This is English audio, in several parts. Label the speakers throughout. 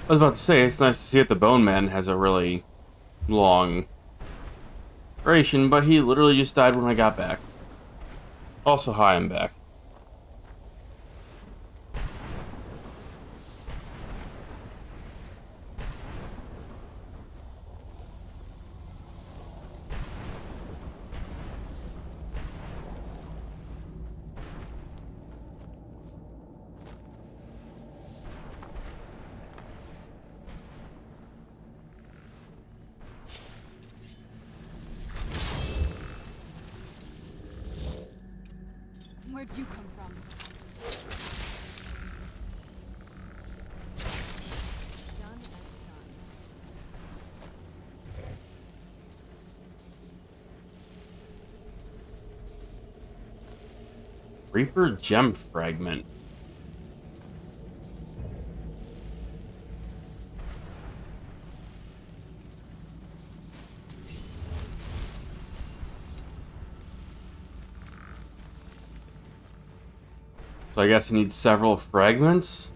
Speaker 1: I was about to say, it's nice to see that the Bone Man has a really long ration, but he literally just died when I got back. Also, hi, I'm back.
Speaker 2: Where'd you come from? Done and done.
Speaker 1: Reaper Gem Fragment. So I guess I need several fragments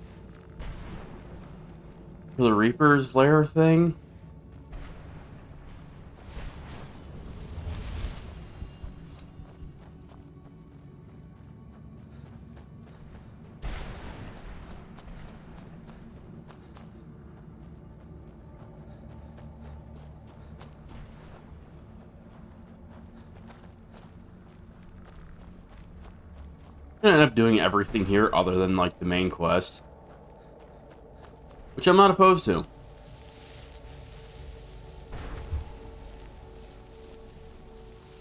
Speaker 1: for the Reaper's lair thing. I end up doing everything here other than like the main quest, which I'm not opposed to.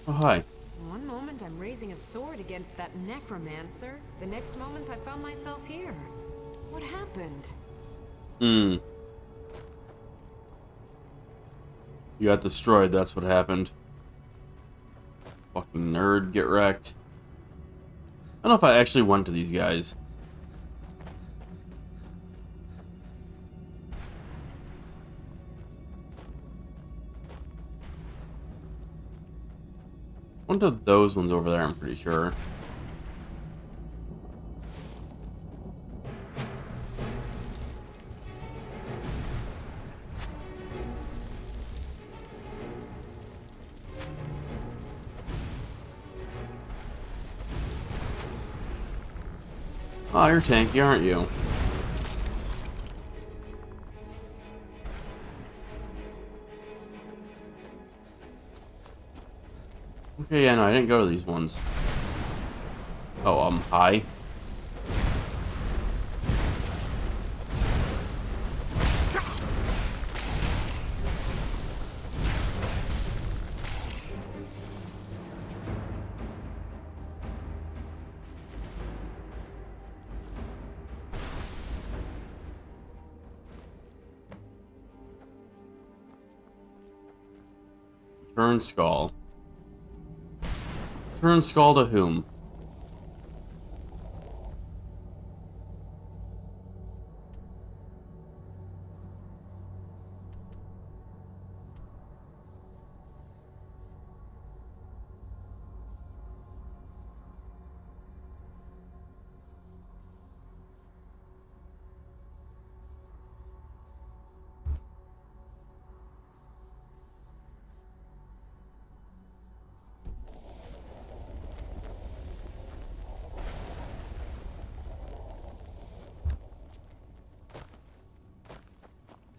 Speaker 1: Oh, hi.
Speaker 3: One moment I'm raising a sword against that necromancer. The next moment I found myself here. What happened?
Speaker 1: You got destroyed, that's what happened. Fucking nerd, get wrecked. I don't know if I actually went to these guys. One of those ones over there, I'm pretty sure. Oh, you're tanky, aren't you? Okay, yeah, no, I didn't go to these ones. Oh, hi. Turn skull. Turn skull to whom?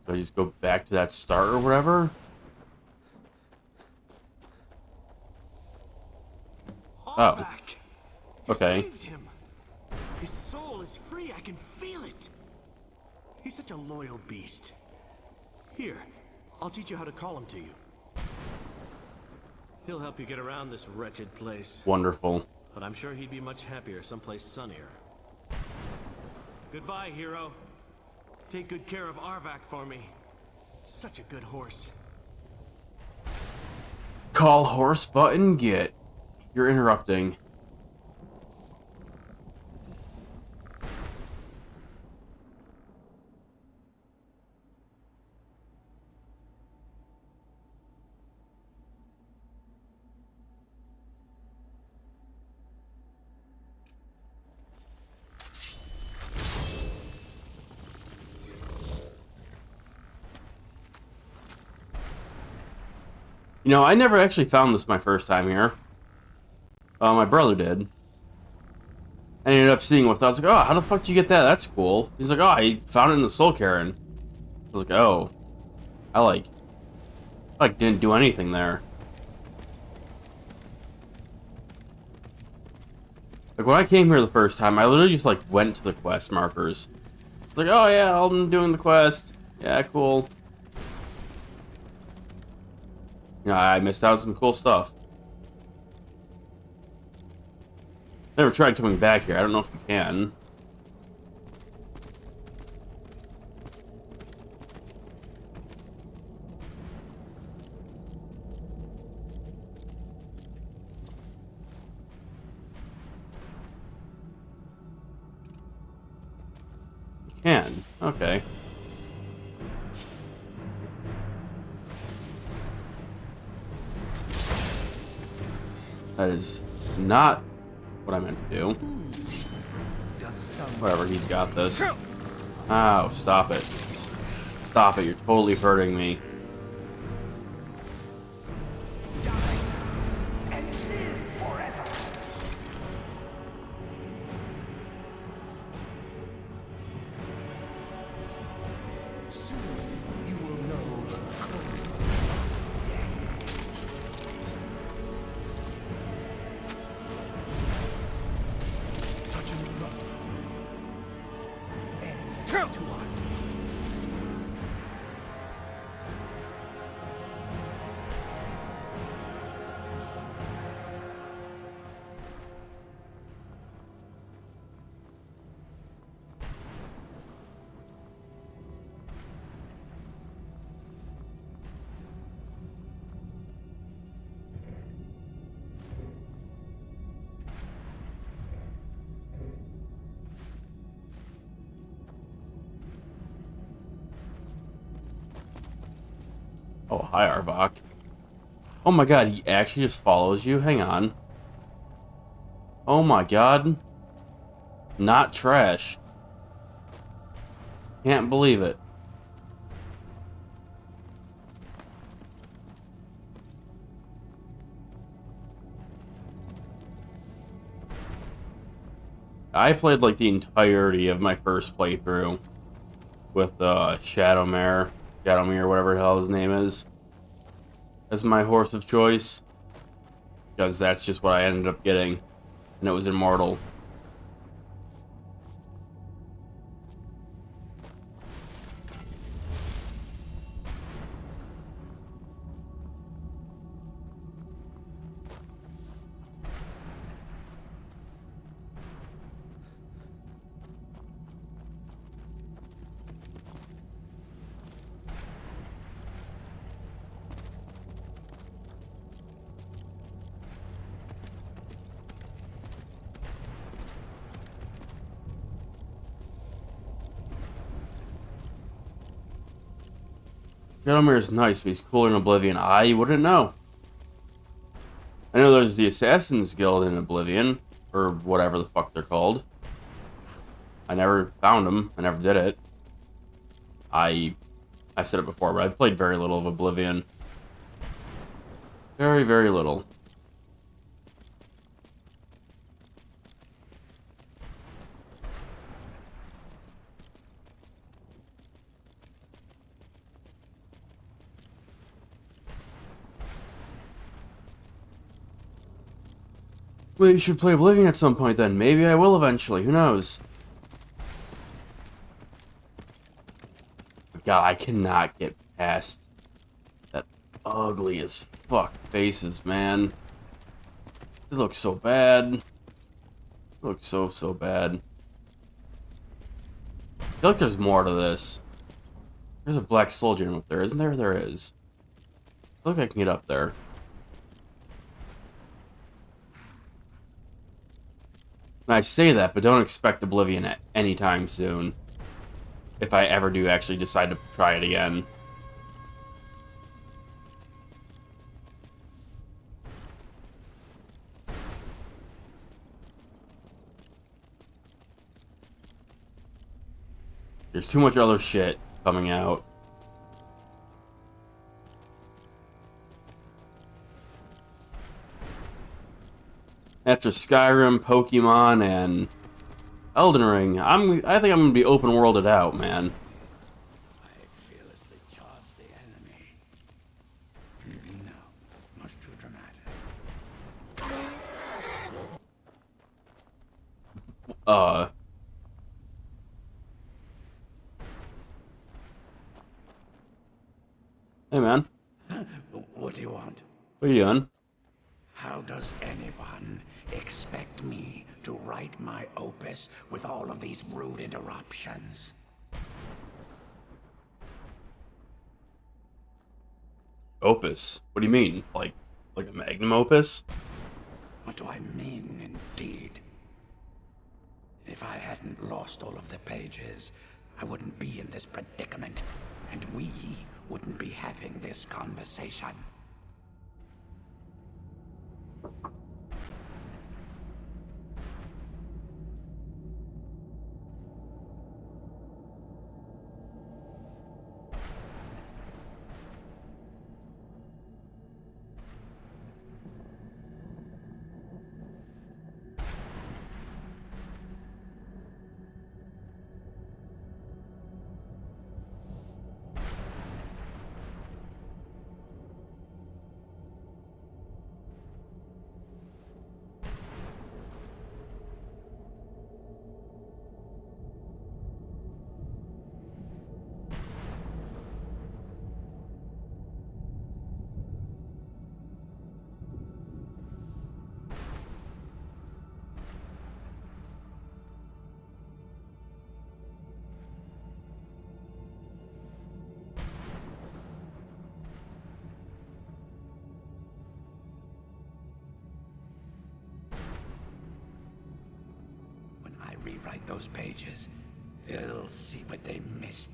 Speaker 1: So I just go back to that start or whatever?
Speaker 4: All
Speaker 1: Oh,
Speaker 4: back. You
Speaker 1: okay.
Speaker 4: saved him. His soul is free. I can feel it. He's such a loyal beast. Here, I'll teach you how to call him to you. He'll help you get around this wretched place.
Speaker 1: Wonderful.
Speaker 4: But I'm sure he'd be much happier someplace sunnier. Goodbye, hero. Take good care of Arvak for me. Such a good horse.
Speaker 1: Call horse button, get. You're interrupting. You know, I never actually found this my first time here. My brother did. I ended up seeing what I was like, oh, how the fuck did you get that? That's cool. He's like, oh, I found it in the Soul Cairn. I was like, oh. I didn't do anything there. Like, when I came here the first time, I literally just, like, went to the quest markers. I was like, oh, yeah, I'm doing the quest. Yeah, cool. You know, I missed out on some cool stuff. Never tried coming back here. I don't know if we can. We can. Okay. That is not what I meant to do. Whatever, he's got this. Oh, stop it. Stop it, you're totally hurting me. Oh, hi, Arvok. Oh my god, he actually just follows you? Hang on. Oh my god. Not trash. Can't believe it. I played like the entirety of my first playthrough with Shadowmere, whatever the hell his name is, as my horse of choice, because that's just what I ended up getting, and it was immortal. Shadowmere is nice, but he's cooler in Oblivion. I wouldn't know. I know there's the Assassin's Guild in Oblivion, or whatever the fuck they're called. I never found them. I never did it. I said it before, but I've played very little of Oblivion. Very, very little. Well, you should play Oblivion at some point then. Maybe I will eventually. Who knows? God, I cannot get past that ugly as fuck faces, man. They look so bad. They look so, so bad. I feel like there's more to this. There's a black soul gem up there, isn't there? There is. I feel like I can get up there. And I say that, but don't expect Oblivion at any time soon. If I ever do actually decide to try it again. There's too much other shit coming out. After Skyrim, Pokemon, and Elden Ring, I think I'm gonna be open worlded out, man.
Speaker 4: I fearlessly charge the enemy. No, much too dramatic.
Speaker 1: Hey, man.
Speaker 4: What do you want?
Speaker 1: What are you doing?
Speaker 4: How does anyone expect me to write my opus with all of these rude interruptions?
Speaker 1: Opus? What do you mean? Like a magnum opus?
Speaker 4: What do I mean, indeed? If I hadn't lost all of the pages, I wouldn't be in this predicament, and we wouldn't be having this conversation. Rewrite those pages, they'll see what they missed.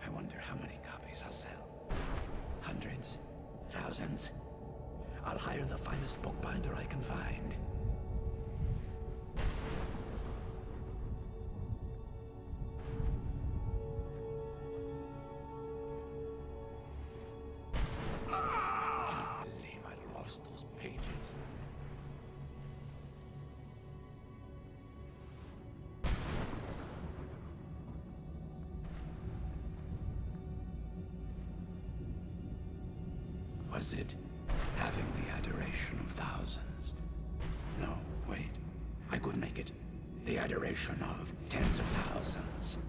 Speaker 4: I wonder how many copies I'll sell. Hundreds? Thousands? I'll hire the finest bookbinder I can find. Was it having the adoration of thousands? No, wait. I could make it the adoration of tens of thousands.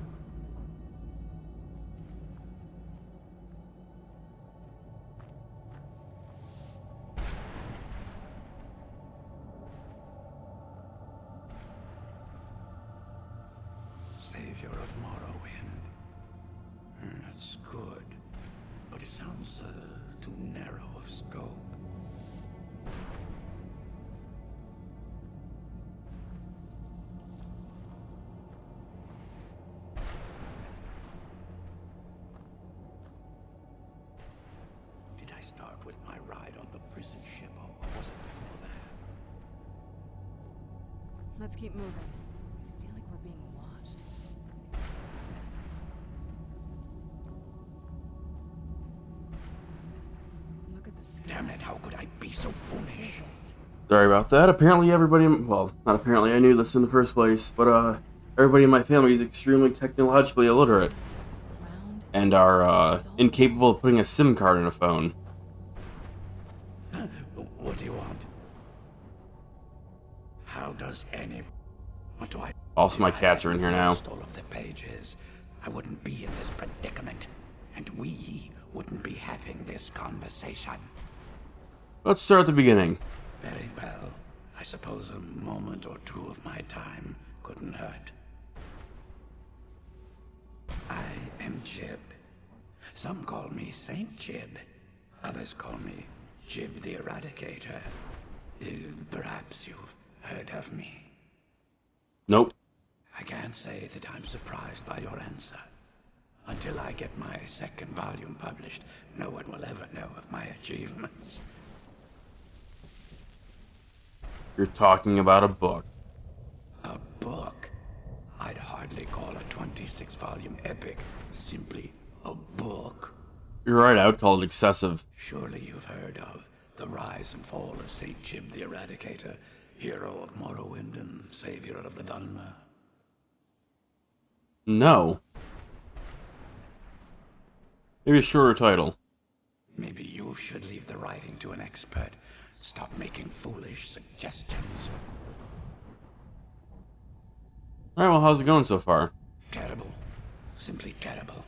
Speaker 4: Savior of Morrowind. That's good. But it sounds, too narrow of scope. Did I start with my ride on the prison ship, or was it before that?
Speaker 2: Let's keep moving. I feel like we're being watched. Look at the sky.
Speaker 4: Damn it, how could I be so
Speaker 2: What is
Speaker 4: foolish?
Speaker 2: this?
Speaker 1: Sorry about that. Apparently everybody, well, not apparently, I knew this in the first place, but everybody in my family is extremely technologically illiterate
Speaker 2: Round?
Speaker 1: and are incapable of putting a SIM card in a phone.
Speaker 4: What do you want? How does any... What do I...
Speaker 1: Also, my
Speaker 4: If I
Speaker 1: cats are in here
Speaker 4: hadn't
Speaker 1: now.
Speaker 4: lost all of the pages, I wouldn't be in this predicament, and we wouldn't be having this conversation.
Speaker 1: Let's start at the beginning.
Speaker 4: Very well. I suppose a moment or two of my time couldn't hurt. I am Jib. Some call me Saint Jib. Others call me Jib the Eradicator. Perhaps you've heard of me.
Speaker 1: Nope.
Speaker 4: I can't say that I'm surprised by your answer. Until I get my second volume published, no one will ever know of my achievements.
Speaker 1: You're talking about a book.
Speaker 4: hardly call a 26-volume epic simply a book.
Speaker 1: You're right, I would call it excessive.
Speaker 4: Surely you've heard of the rise and fall of St. Jib the Eradicator, hero of Morrowind and savior of the Dunmer.
Speaker 1: No. Maybe a shorter title.
Speaker 4: Maybe you should leave the writing to an expert. Stop making foolish suggestions.
Speaker 1: Alright, well, how's it going so far?
Speaker 4: Terrible. Simply terrible.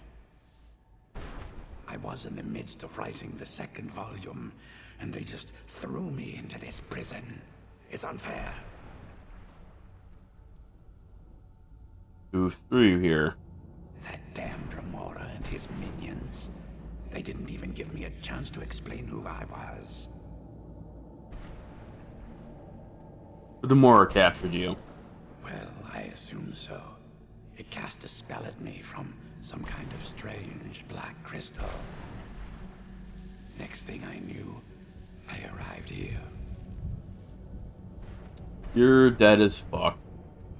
Speaker 4: I was in the midst of writing the second volume, and they just threw me into this prison. It's unfair.
Speaker 1: Who threw you here?
Speaker 4: That damned Remora and his minions. They didn't even give me a chance to explain who I was.
Speaker 1: The Demora captured you.
Speaker 4: Well, I assume so. It cast a spell at me from some kind of strange black crystal. Next thing I knew, I arrived here.
Speaker 1: You're dead as fuck.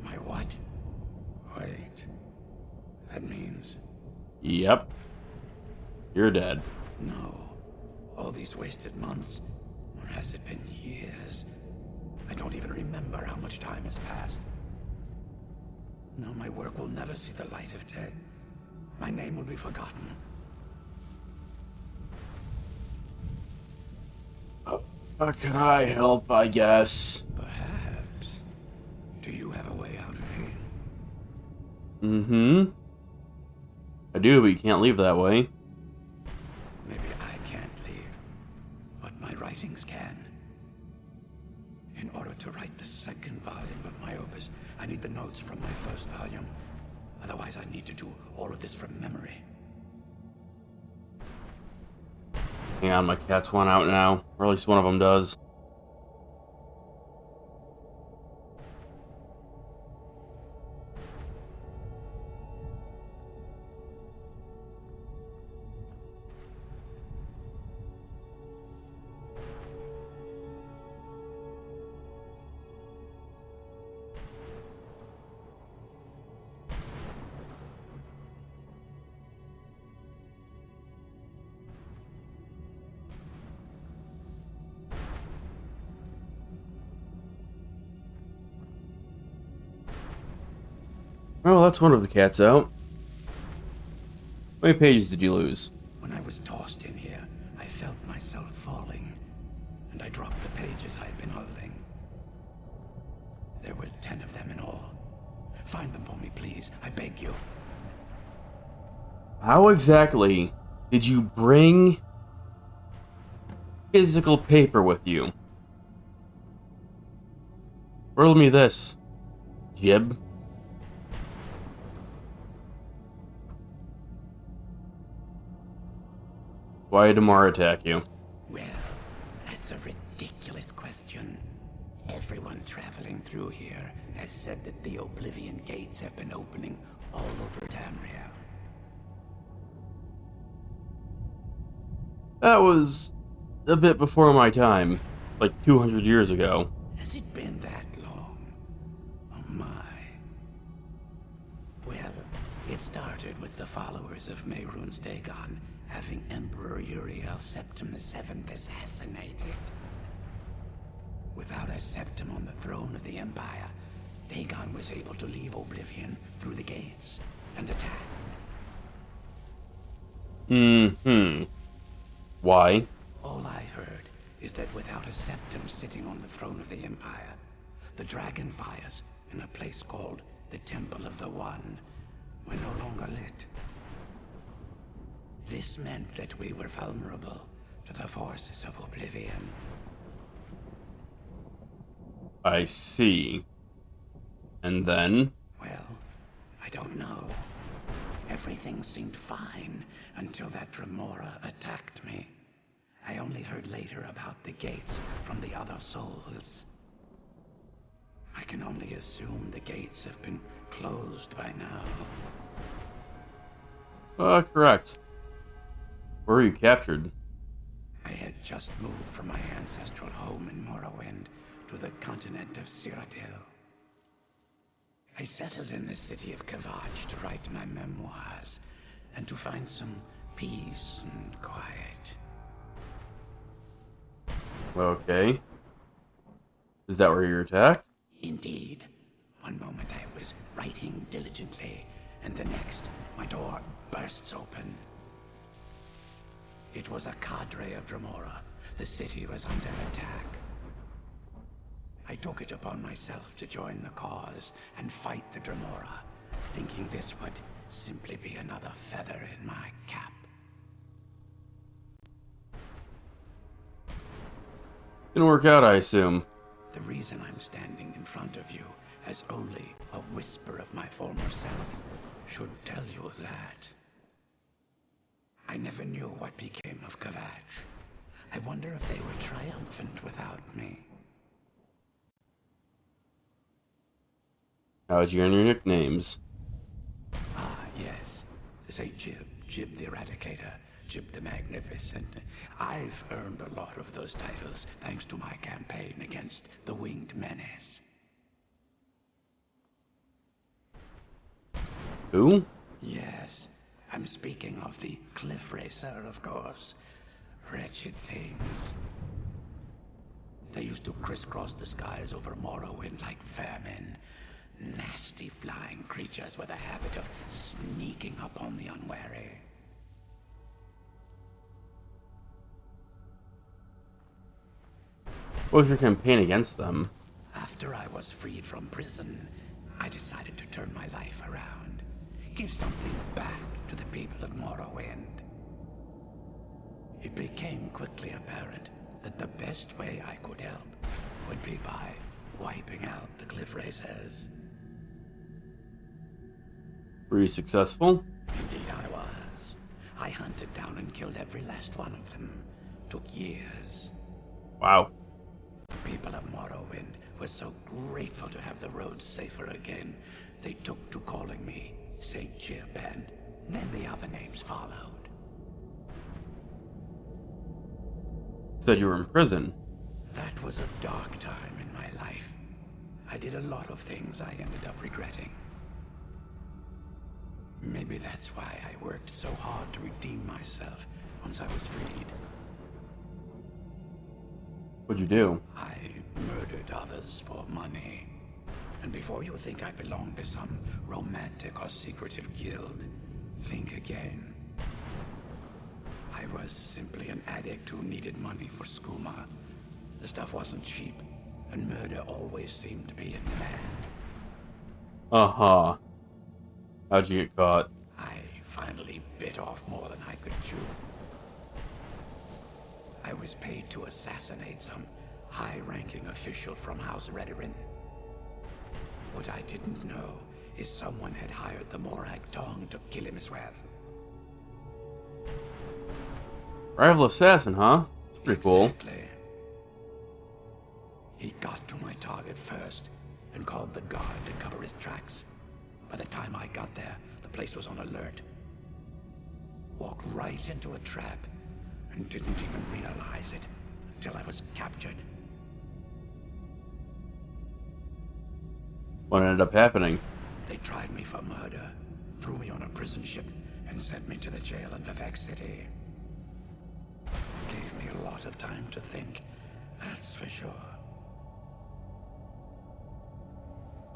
Speaker 4: My what? Wait. That means...
Speaker 1: Yep. You're dead.
Speaker 4: No. All these wasted months? Or has it been years? I don't even remember how much time has passed. No, my work will never see the light of day. My name will be forgotten.
Speaker 1: How can I help, I guess?
Speaker 4: Perhaps. Do you have a way out of here?
Speaker 1: Mm-hmm. I do, but you can't leave that way.
Speaker 4: Maybe I can't leave, but my writings can. In order to write the second volume of my opus, I need the notes from my first volume. Otherwise, I need to do all of this from memory.
Speaker 1: Hang on, my cats want out now. Or at least one of them does. Well, that's one of the cats out. How many pages did you lose?
Speaker 4: When I was tossed in here, I felt myself falling, and I dropped the pages I had been holding. There were 10 of them in all. Find them for me, please. I beg you.
Speaker 1: How exactly did you bring physical paper with you? Riddle me this, Jib. Why did Demara attack you?
Speaker 4: Well, that's a ridiculous question. Everyone traveling through here has said that the Oblivion Gates have been opening all over Tamriel.
Speaker 1: That was a bit before my time, like 200 years ago.
Speaker 4: Has it been that long? Oh my. Well, it started with the followers of Mehrunes Dagon having Emperor Uriel Septim VII assassinated. Without a Septim on the throne of the Empire, Dagon was able to leave Oblivion through the gates and attack.
Speaker 1: Why?
Speaker 4: All I heard is that without a Septim sitting on the throne of the Empire, the dragon fires in a place called the Temple of the One were no longer lit. This meant that we were vulnerable to the forces of Oblivion.
Speaker 1: I see. And then?
Speaker 4: Well, I don't know. Everything seemed fine until that Remora attacked me. I only heard later about the gates from the other souls. I can only assume the gates have been closed by now.
Speaker 1: Correct. Where were you captured?
Speaker 4: I had just moved from my ancestral home in Morrowind to the continent of Cyrodiil. I settled in the city of Kavach to write my memoirs and to find some peace and quiet.
Speaker 1: Okay. Is that where you're attacked?
Speaker 4: Indeed. One moment I was writing diligently, and the next, my door bursts open. It was a cadre of Dremora. The city was under attack. I took it upon myself to join the cause and fight the Dremora, thinking this would simply be another feather in my cap.
Speaker 1: Didn't work out, I assume.
Speaker 4: The reason I'm standing in front of you as only a whisper of my former self should tell you that. I never knew what became of Kavach. I wonder if they were triumphant without me.
Speaker 1: How'd you earn your nicknames?
Speaker 4: Ah, yes. Say Jib, Jib the Eradicator, Jib the Magnificent. I've earned a lot of those titles thanks to my campaign against the Winged Menace.
Speaker 1: Who?
Speaker 4: Yes, I'm speaking of the Cliff Racer, of course. Wretched things. They used to crisscross the skies over Morrowind like vermin. Nasty flying creatures with a habit of sneaking up on the unwary.
Speaker 1: What was your campaign against them?
Speaker 4: After I was freed from prison, I decided to turn my life around. Give something back to the people of Morrowind. It became quickly apparent that the best way I could help would be by wiping out the Cliff Racers.
Speaker 1: Were you successful?
Speaker 4: Indeed I was. I hunted down and killed every last one of them. Took years.
Speaker 1: Wow.
Speaker 4: The people of Morrowind were so grateful to have the roads safer again, they took to calling me Saint Jib, and then the other names followed.
Speaker 1: Said you were in prison.
Speaker 4: That was a dark time in my life. I did a lot of things I ended up regretting. Maybe that's why I worked so hard to redeem myself once I was freed.
Speaker 1: What'd you do?
Speaker 4: I murdered others for money. And before you think I belong to some romantic or secretive guild, think again. I was simply an addict who needed money for skooma. The stuff wasn't cheap, and murder always seemed to be in demand.
Speaker 1: Uh-huh. How'd you get caught?
Speaker 4: I finally bit off more than I could chew. I was paid to assassinate some high-ranking official from House Redorin. What I didn't know is someone had hired the Morag Tong to kill him as well.
Speaker 1: Rival assassin, huh? It's pretty cool.
Speaker 4: Exactly. He got to my target first and called the guard to cover his tracks. By the time I got there, the place was on alert. Walked right into a trap and didn't even realize it until I was captured.
Speaker 1: What ended up happening?
Speaker 4: They tried me for murder, threw me on a prison ship, and sent me to the jail in Vivek City. Gave me a lot of time to think, that's for sure.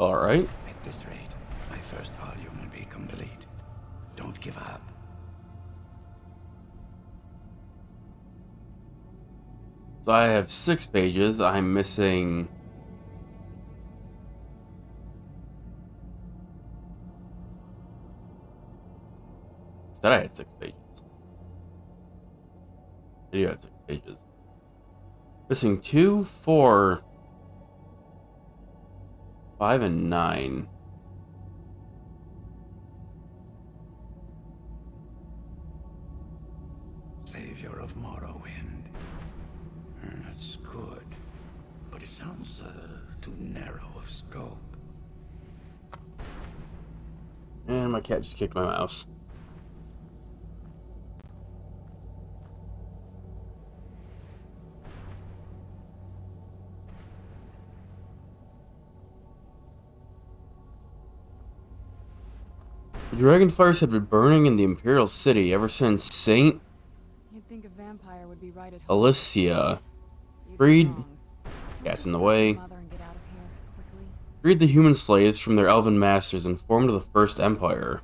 Speaker 1: Alright.
Speaker 4: At this rate, my first volume will be complete. Don't give up.
Speaker 1: So I have 6 pages. I'm missing... Said I had 6 pages. I do have 6 pages. Missing 2, 4, 5, and 9.
Speaker 4: Savior of Morrowind. That's good. But it sounds too narrow of scope.
Speaker 1: And my cat just kicked my mouse. The dragon fires had been burning in the Imperial City ever since Saint
Speaker 2: You'd think a vampire would be right at home.
Speaker 1: Alicia
Speaker 2: You'd be
Speaker 1: freed
Speaker 2: wrong.
Speaker 1: cats
Speaker 2: Let's
Speaker 1: in the
Speaker 2: just grab
Speaker 1: way.
Speaker 2: your mother and get out of here quickly.
Speaker 1: Freed the human slaves from their elven masters and formed the First Empire.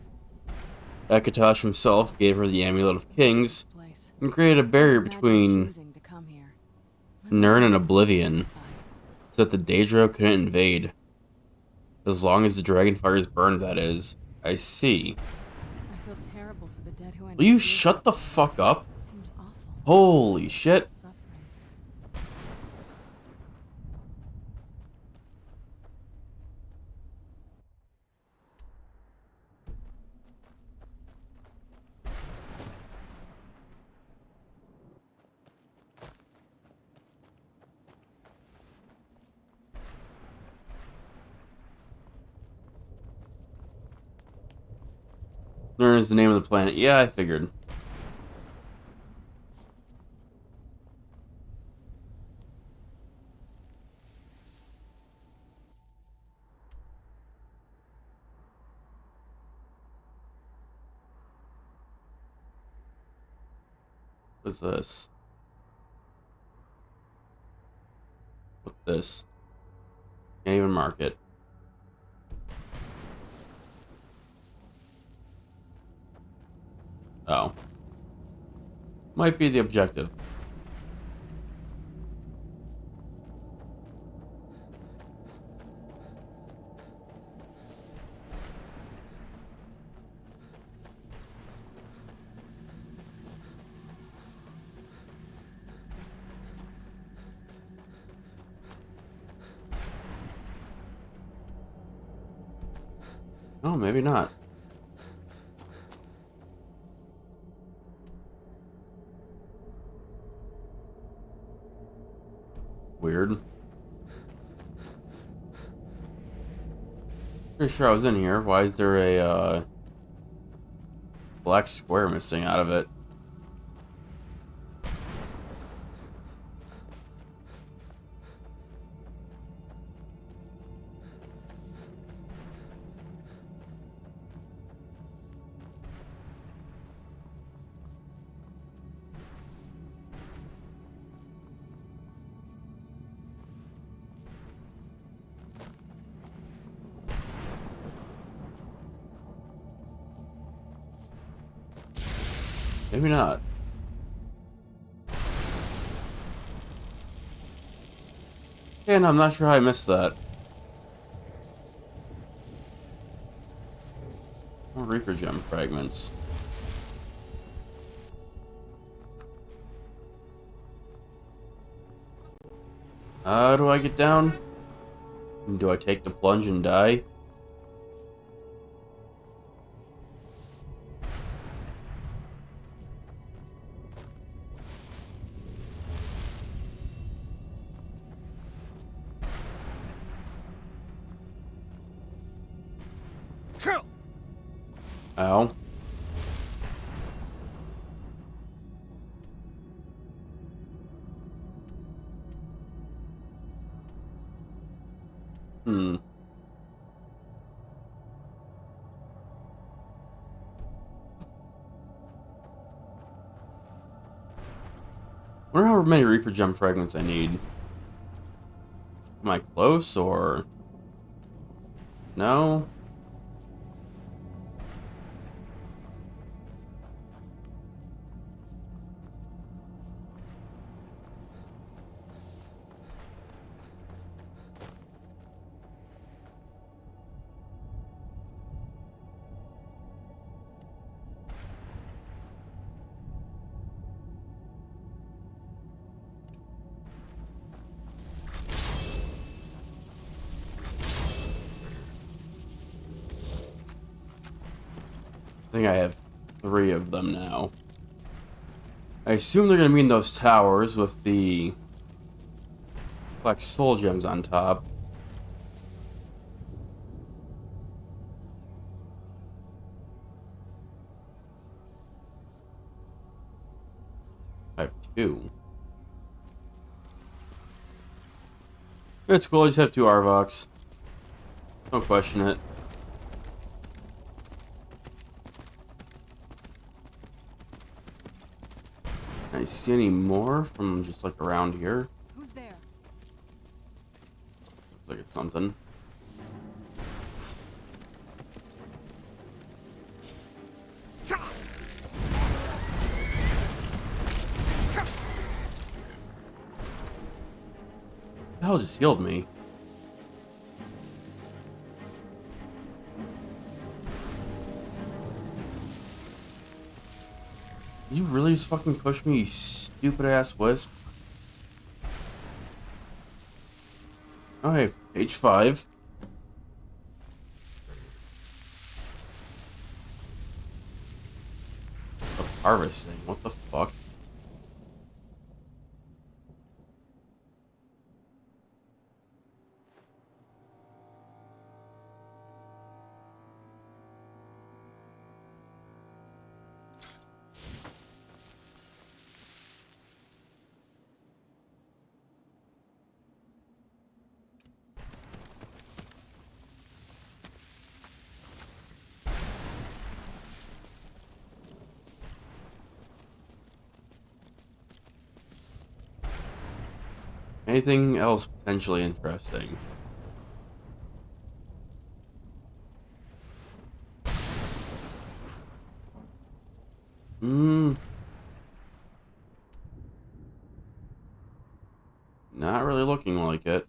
Speaker 1: Akatosh himself gave her the Amulet of Kings
Speaker 2: Place.
Speaker 1: and created a barrier
Speaker 2: Imagine
Speaker 1: between
Speaker 2: choosing to come here.
Speaker 1: Nirn and Oblivion so that the Daedra couldn't invade. As long as the dragon fires burned, that is. I see.
Speaker 2: I feel terrible for the dead who
Speaker 1: Will you shut the fuck up?
Speaker 2: Seems awful.
Speaker 1: Holy shit.
Speaker 2: Suffering.
Speaker 1: Nirn is the name of the planet. Yeah, I figured. What's this? What's this? Can't even mark it. Oh. Might be the objective. Oh, maybe not. Weird. Pretty sure I was in here. Why is there a black square missing out of it? Maybe not. And I'm not sure how I missed that. More Reaper Gem fragments. How do I get down? Do I take the plunge and die? Ow. Hmm. Wonder how many Reaper Gem fragments I need. Am I close or no? I think I have 3 of them now. I assume they're gonna mean those towers with the black soul gems on top. I have 2. It's cool, I just have 2 Arvoks. Don't question it. see any more from just like around here.
Speaker 2: Who's there?
Speaker 1: Looks like it's something. The hell just healed me? You really just fucking push me, you stupid ass wisp? Oh hey, page 5. Of harvesting, what the fuck? Anything else potentially interesting? Not really looking like it.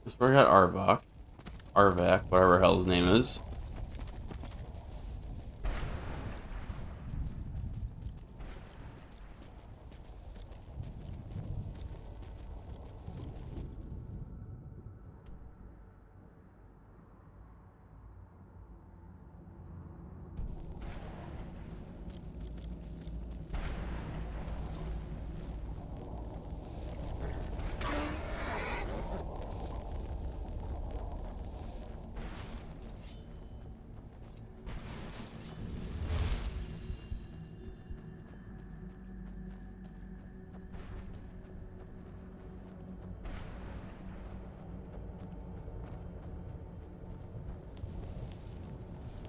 Speaker 1: Just where I got Arvak, whatever the hell his name is.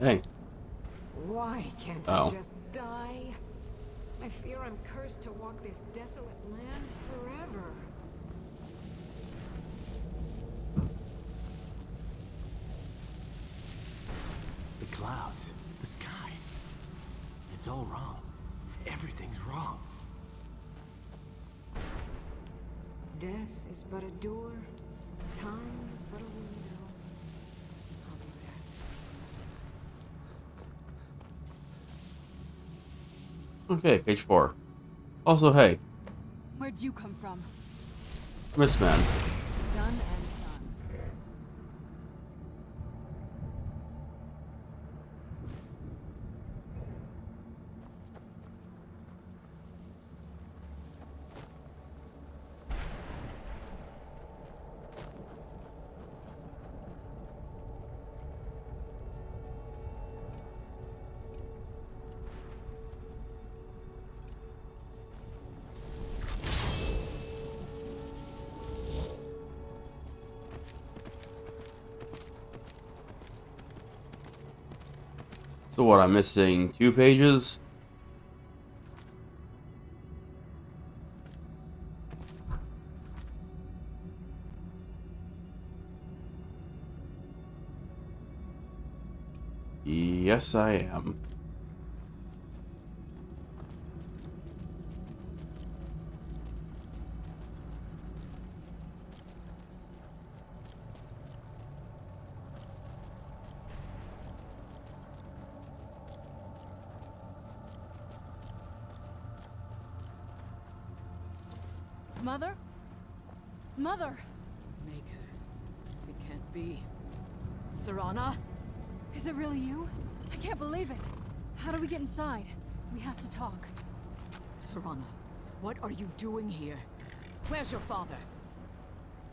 Speaker 1: Hey.
Speaker 3: Why can't
Speaker 1: Oh.
Speaker 3: I just die? I fear I'm cursed to walk this desolate land forever.
Speaker 5: The clouds, the sky. It's all wrong. Everything's wrong.
Speaker 3: Death is but a door. Time is but a window. I'll be back.
Speaker 1: Okay, page 4. Also, hey,
Speaker 2: Where'd you come from?
Speaker 1: Miss Man.
Speaker 2: Done and done.
Speaker 1: So what, I'm missing 2 pages? Yes, I am.
Speaker 2: Mother? Mother!
Speaker 6: Maker. It can't be. Serana?
Speaker 2: Is it really you? I can't believe it. How do we get inside? We have to talk.
Speaker 6: Serana, what are you doing here? Where's your father?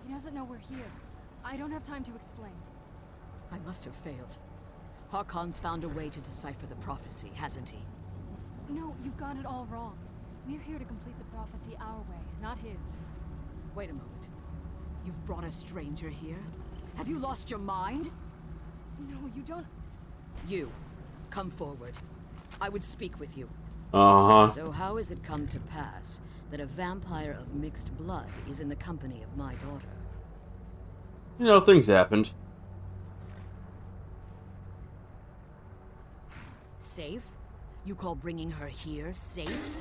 Speaker 2: He doesn't know we're here. I don't have time to explain.
Speaker 6: I must have failed. Harkon's found a way to decipher the prophecy, hasn't he?
Speaker 2: No, you've got it all wrong. We're here to complete the prophecy our way, not his.
Speaker 6: Wait a moment. You've brought a stranger here? Have you lost your mind?
Speaker 2: No, you don't...
Speaker 6: You, come forward. I would speak with you.
Speaker 1: Uh-huh.
Speaker 6: So how has it come to pass that a vampire of mixed blood is in the company of my daughter?
Speaker 1: You know, things happened.
Speaker 6: Safe? You call bringing her here safe?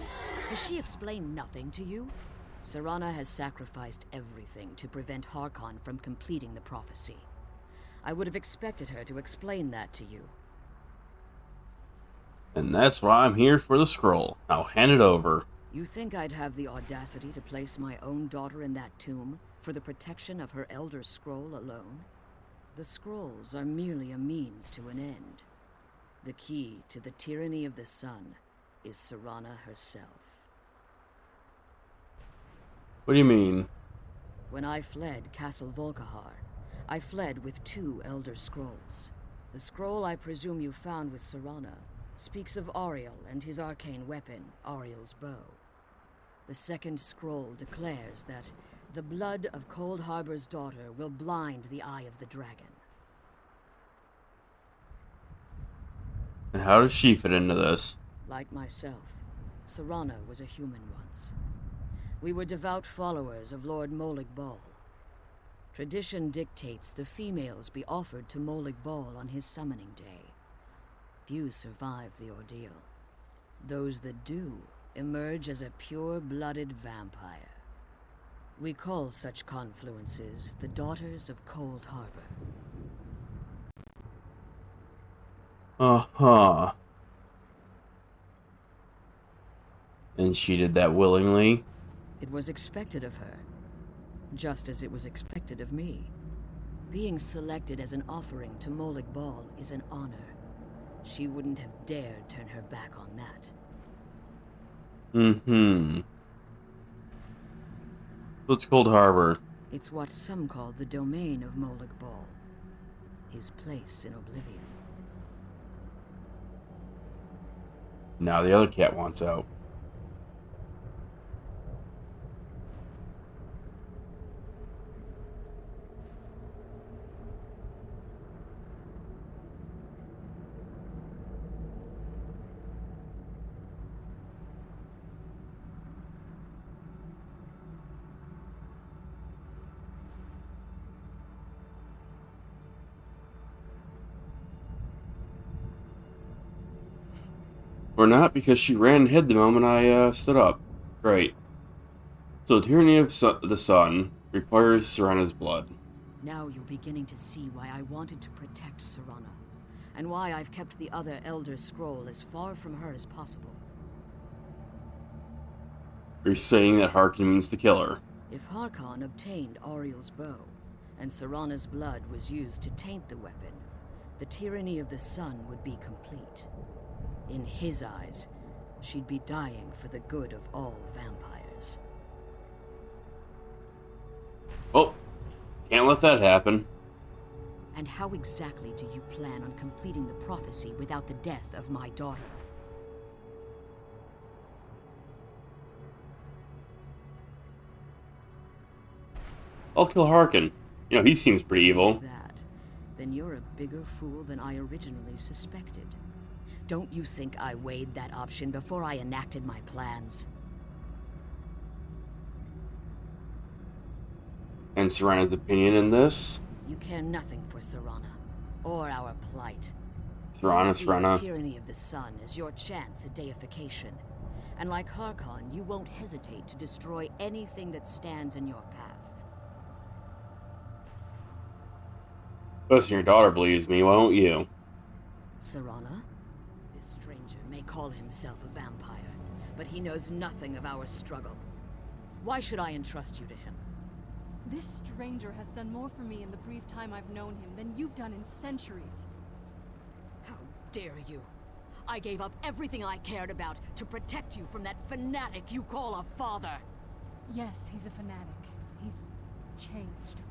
Speaker 6: Has she explained nothing to you? Serana has sacrificed everything to prevent Harkon from completing the prophecy. I would have expected her to explain that to you.
Speaker 1: And that's why I'm here for the scroll. Now hand it over.
Speaker 6: You think I'd have the audacity to place my own daughter in that tomb for the protection of her Elder Scroll alone? The scrolls are merely a means to an end. The key to the tyranny of the sun is Serana herself.
Speaker 1: What do you mean?
Speaker 6: When I fled Castle Volkihar, I fled with 2 Elder Scrolls. The scroll I presume you found with Serana speaks of Ariel and his arcane weapon, Ariel's bow. The second scroll declares that the blood of Cold Harbor's daughter will blind the eye of the dragon.
Speaker 1: And how does she fit into this?
Speaker 6: Like myself, Serana was a human once. We were devout followers of Lord Molig Bal. Tradition dictates the females be offered to Molig Bal on his summoning day. Few survive the ordeal. Those that do emerge as a pure-blooded vampire. We call such confluences the Daughters of Cold Harbor.
Speaker 1: Uh-huh. And she did that willingly?
Speaker 6: It was expected of her, just as it was expected of me. Being selected as an offering to Molig Bal is an honor. She wouldn't have dared turn her back on that.
Speaker 1: Mm-hmm. What's Cold Harbor?
Speaker 6: It's what some call the domain of Molig Bal. His place in oblivion.
Speaker 1: Now the other cat wants out. Or not, because she ran and hid the moment I stood up. Great. So, tyranny of the sun requires Serana's blood.
Speaker 6: Now you're beginning to see why I wanted to protect Serana, and why I've kept the other Elder Scroll as far from her as possible.
Speaker 1: You're saying that Harkin means to kill her.
Speaker 6: If Harkon obtained Ariel's bow, and Serana's blood was used to taint the weapon, the tyranny of the sun would be complete. In his eyes, she'd be dying for the good of all vampires.
Speaker 1: Oh, can't let that happen.
Speaker 6: And how exactly do you plan on completing the prophecy without the death of my daughter?
Speaker 1: I'll kill Harkin. You know, he seems pretty evil.
Speaker 6: That, then you're a bigger fool than I originally suspected. Don't you think I weighed that option before I enacted my plans?
Speaker 1: And Serana's opinion in this?
Speaker 6: You care nothing for Serana, or our plight.
Speaker 1: Serana,
Speaker 6: You see the
Speaker 1: Serana.
Speaker 6: tyranny of the sun is your chance at deification. And like Harkon, you won't hesitate to destroy anything that stands in your path.
Speaker 1: Listen, your daughter believes me, why won't you?
Speaker 6: Serana? This stranger may call himself a vampire, but he knows nothing of our struggle. Why should I entrust you to him?
Speaker 2: This stranger has done more for me in the brief time I've known him than you've done in centuries.
Speaker 6: How dare you? I gave up everything I cared about to protect you from that fanatic you call a father.
Speaker 2: Yes, he's a fanatic. He's changed.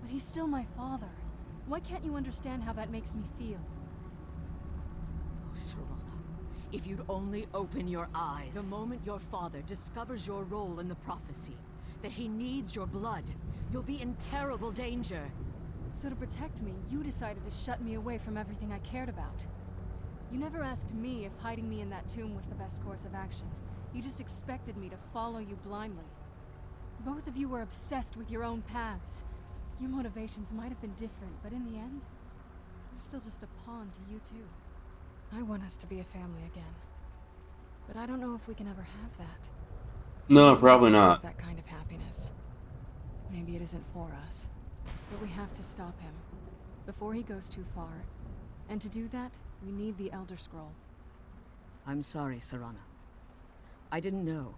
Speaker 2: But he's still my father. Why can't you understand how that makes me feel?
Speaker 6: Oh, Serana, if you'd only open your eyes. The moment your father discovers your role in the prophecy, that he needs your blood, you'll be in terrible danger.
Speaker 2: So to protect me, you decided to shut me away from everything I cared about. You never asked me if hiding me in that tomb was the best course of action. You just expected me to follow you blindly. Both of you were obsessed with your own paths. Your motivations might have been different, but in the end, I'm still just a pawn to you two. I want us to be a family again. But I don't know if we can ever have that.
Speaker 1: No, probably
Speaker 2: We deserve
Speaker 1: not.
Speaker 2: that kind of happiness. Maybe it isn't for us. But we have to stop him before he goes too far. And to do that, we need the Elder Scroll.
Speaker 6: I'm sorry, Serana. I didn't know.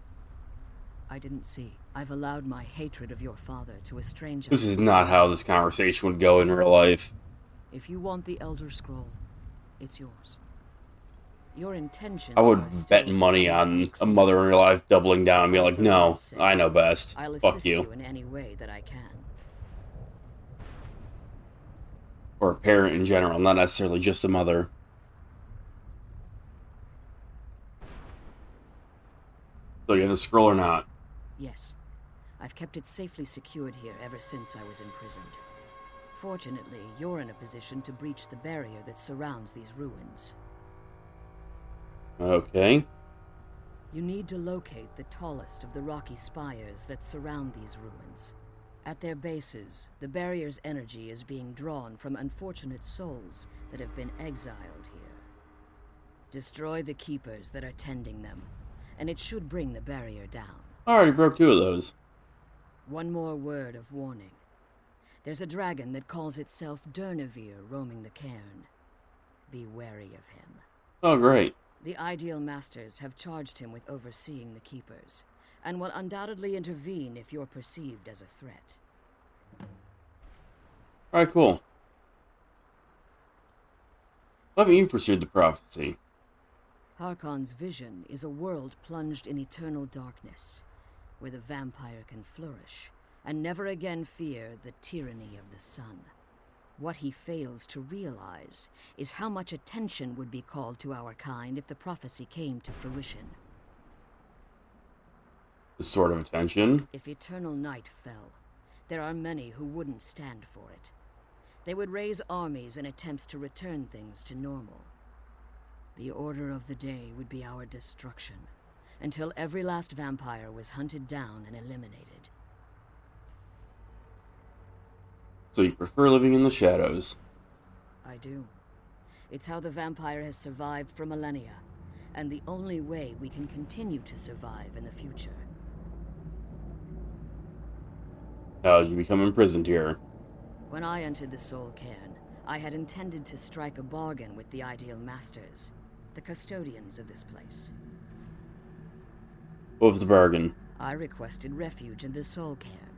Speaker 6: I didn't see. I've allowed my hatred of your father to estrange us.
Speaker 1: This is not how this conversation would go in real life.
Speaker 6: If you want the Elder Scroll, it's yours. Your intentions
Speaker 1: I would
Speaker 6: are still
Speaker 1: bet money
Speaker 6: somewhat
Speaker 1: on a
Speaker 6: unclear.
Speaker 1: mother in real life doubling down and be like,
Speaker 6: For
Speaker 1: no,
Speaker 6: Serana's sake,
Speaker 1: I know best.
Speaker 6: I'll
Speaker 1: Fuck
Speaker 6: assist
Speaker 1: you.
Speaker 6: you in any way that I can.
Speaker 1: Or a parent in general, not necessarily just a mother. So you have the scroll or not?
Speaker 6: Yes. I've kept it safely secured here ever since I was imprisoned. Fortunately, you're in a position to breach the barrier that surrounds these ruins.
Speaker 1: Okay.
Speaker 6: You need to locate the tallest of the rocky spires that surround these ruins. At their bases, the barrier's energy is being drawn from unfortunate souls that have been exiled here. Destroy the keepers that are tending them, and it should bring the barrier down.
Speaker 1: I already broke 2 of those.
Speaker 6: One more word of warning. There's a dragon that calls itself Durnevere roaming the cairn. Be wary of him.
Speaker 1: Oh, great.
Speaker 6: The Ideal Masters have charged him with overseeing the Keepers, and will undoubtedly intervene if you're perceived as a threat.
Speaker 1: Alright, cool. Why haven't you pursued the prophecy?
Speaker 6: Harkon's vision is a world plunged in eternal darkness, where the vampire can flourish, and never again fear the tyranny of the sun. What he fails to realize is how much attention would be called to our kind if the prophecy came to fruition.
Speaker 1: The sort of attention?
Speaker 6: If eternal night fell, there are many who wouldn't stand for it. They would raise armies in attempts to return things to normal. The order of the day would be our destruction, until every last vampire was hunted down and eliminated.
Speaker 1: So you prefer living in the shadows?
Speaker 6: I do. It's how the vampire has survived for millennia, and the only way we can continue to survive in the future.
Speaker 1: How did you become imprisoned here?
Speaker 6: When I entered the Soul Cairn, I had intended to strike a bargain with the Ideal Masters, the custodians of this place.
Speaker 1: What was the bargain?
Speaker 6: I requested refuge in the Soul Cairn,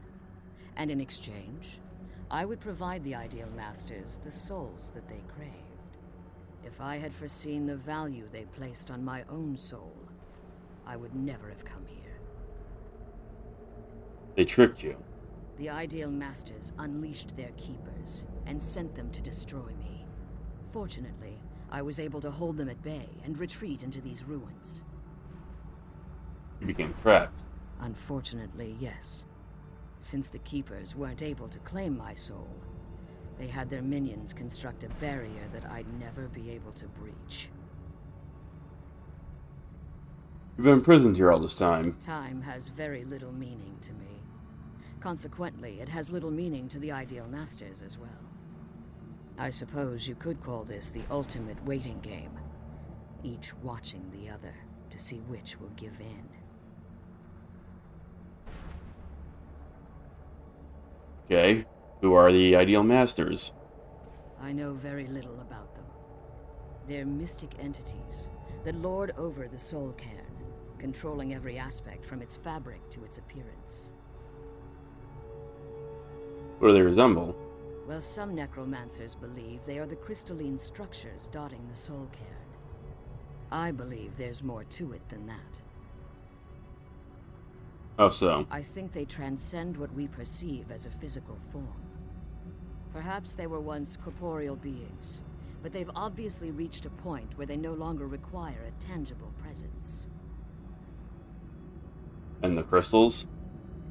Speaker 6: and in exchange, I would provide the Ideal Masters the souls that they craved. If I had foreseen the value they placed on my own soul, I would never have come here.
Speaker 1: They tricked you.
Speaker 6: The Ideal Masters unleashed their keepers and sent them to destroy me. Fortunately, I was able to hold them at bay and retreat into these ruins.
Speaker 1: You became trapped.
Speaker 6: Unfortunately, yes. Since the Keepers weren't able to claim my soul, they had their minions construct a barrier that I'd never be able to breach.
Speaker 1: You've been imprisoned here all this time.
Speaker 6: Time has very little meaning to me. Consequently, it has little meaning to the Ideal Masters as well. I suppose you could call this the ultimate waiting game, each watching the other to see which will give in.
Speaker 1: Okay. Who are the Ideal Masters?
Speaker 6: I know very little about them. They're mystic entities that lord over the Soul Cairn, controlling every aspect from its fabric to its appearance.
Speaker 1: What do they resemble?
Speaker 6: Well, some necromancers believe they are the crystalline structures dotting the Soul Cairn. I believe there's more to it than that.
Speaker 1: Oh, so.
Speaker 6: I think they transcend what we perceive as a physical form. Perhaps they were once corporeal beings, but they've obviously reached a point where they no longer require a tangible presence.
Speaker 1: And the crystals?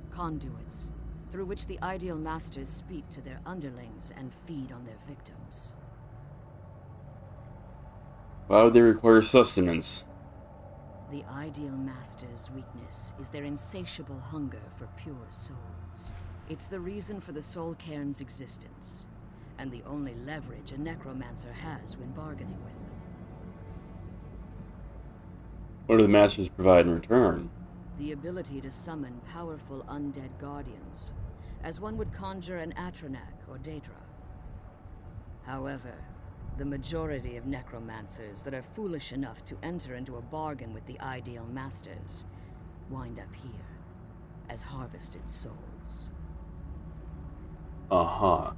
Speaker 6: Conduits, through which the Ideal Masters speak to their underlings and feed on their victims.
Speaker 1: Why would they require sustenance?
Speaker 6: The Ideal Masters' weakness is their insatiable hunger for pure souls. It's the reason for the Soul Cairn's existence, and the only leverage a necromancer has when bargaining with them.
Speaker 1: What do the Masters provide in return?
Speaker 6: The ability to summon powerful undead guardians, as one would conjure an Atronak or Daedra. However, the majority of necromancers that are foolish enough to enter into a bargain with the Ideal Masters wind up here, as harvested souls.
Speaker 1: Uh-huh.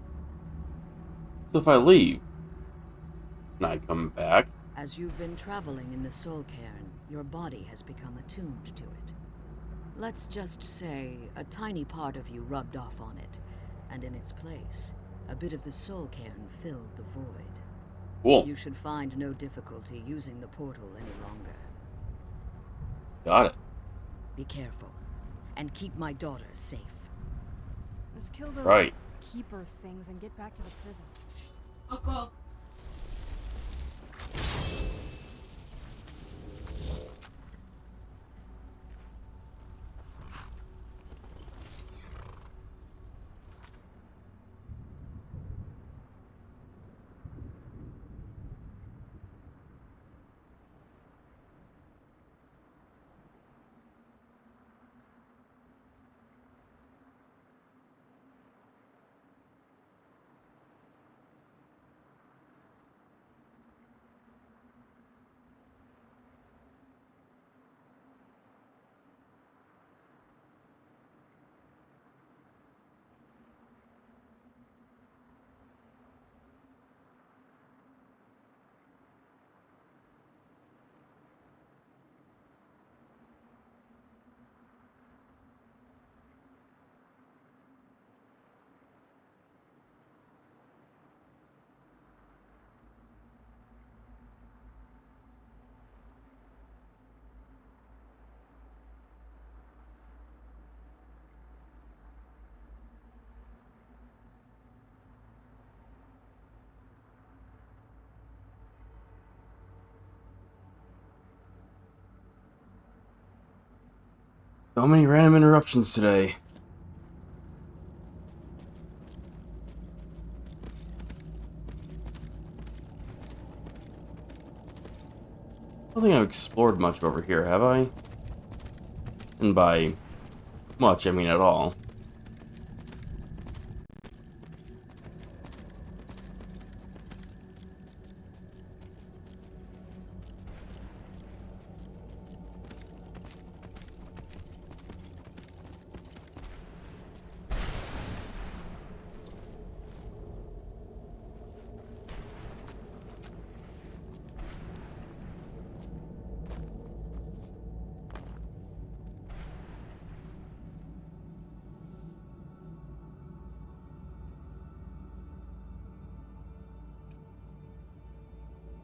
Speaker 1: So if I leave, can I come back?
Speaker 6: As you've been traveling in the Soul Cairn, your body has become attuned to it. Let's just say a tiny part of you rubbed off on it, and in its place, a bit of the Soul Cairn filled the void.
Speaker 1: Cool.
Speaker 6: You should find no difficulty using the portal any longer.
Speaker 1: Got it.
Speaker 6: Be careful, and keep my daughter safe.
Speaker 2: Let's kill those
Speaker 1: Right.
Speaker 2: keeper things and get back to the prison.
Speaker 7: Uncle.
Speaker 1: So many random interruptions today. I don't think I've explored much over here, have I? And by much, I mean at all.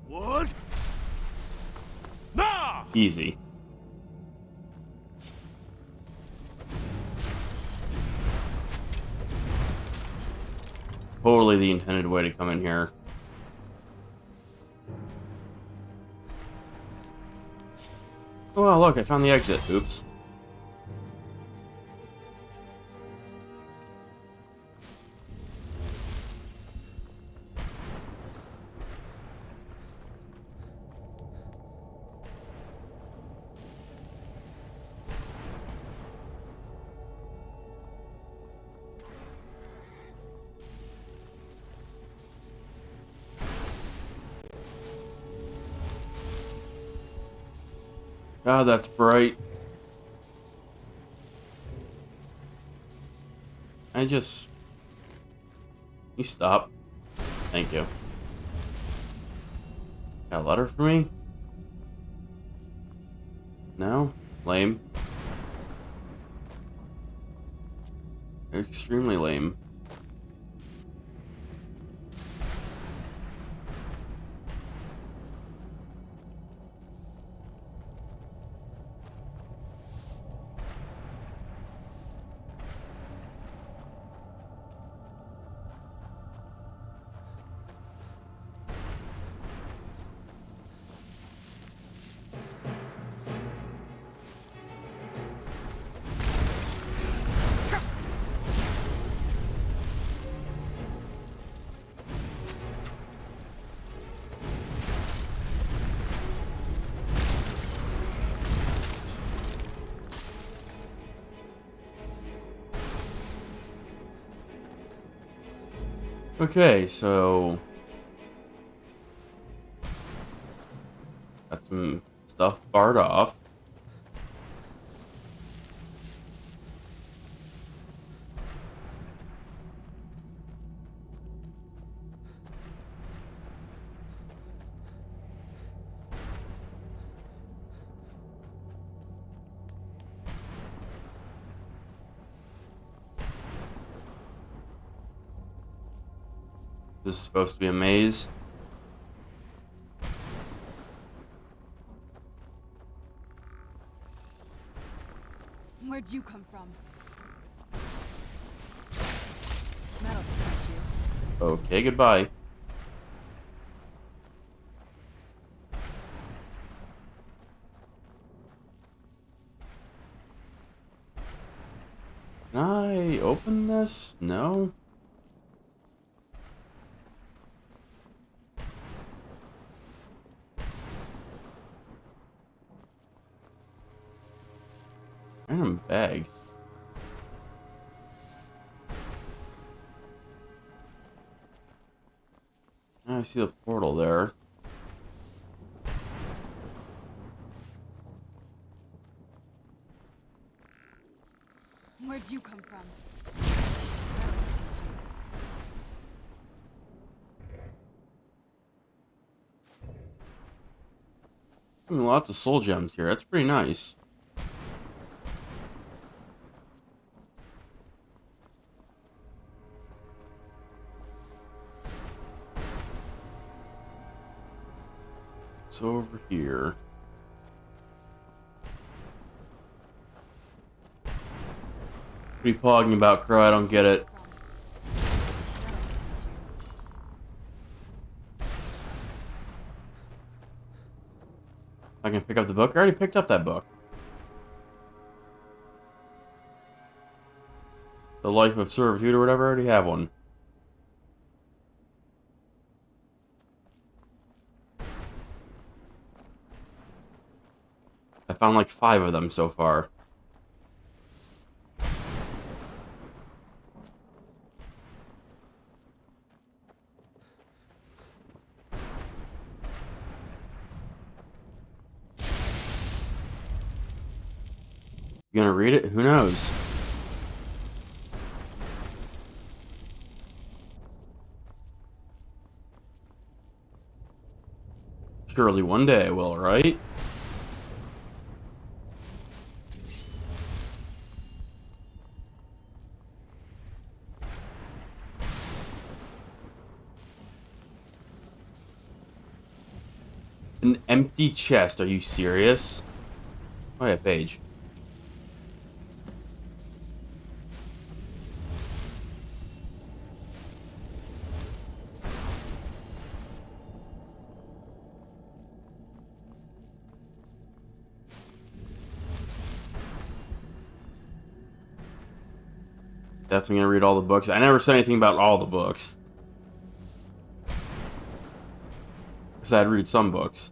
Speaker 5: What? Nah!
Speaker 1: Easy. Totally the intended way to come in here. Oh, wow, look, I found the exit. Oops. God, that's bright. You stop. Thank you. Got a letter for me? No? Lame. Extremely lame. Okay, so got some stuff barred off. This is supposed to be a maze.
Speaker 2: Where'd you come from? That'll teach you.
Speaker 1: Okay, goodbye. Can I open this? No? Random bag. I see the portal there.
Speaker 2: Where'd you come from? That'll teach you.
Speaker 1: Lots of soul gems here. That's pretty nice. It's over here. What are you talking about, Crow? I don't get it. I can pick up the book? I already picked up that book. The Life of Servitude or whatever, I already have one. I found like 5 of them so far. You gonna read it? Who knows? Surely one day I will, right? An empty chest, are you serious? Oh yeah, page. Definitely gonna read all the books. I never said anything about all the books. Because I'd read some books.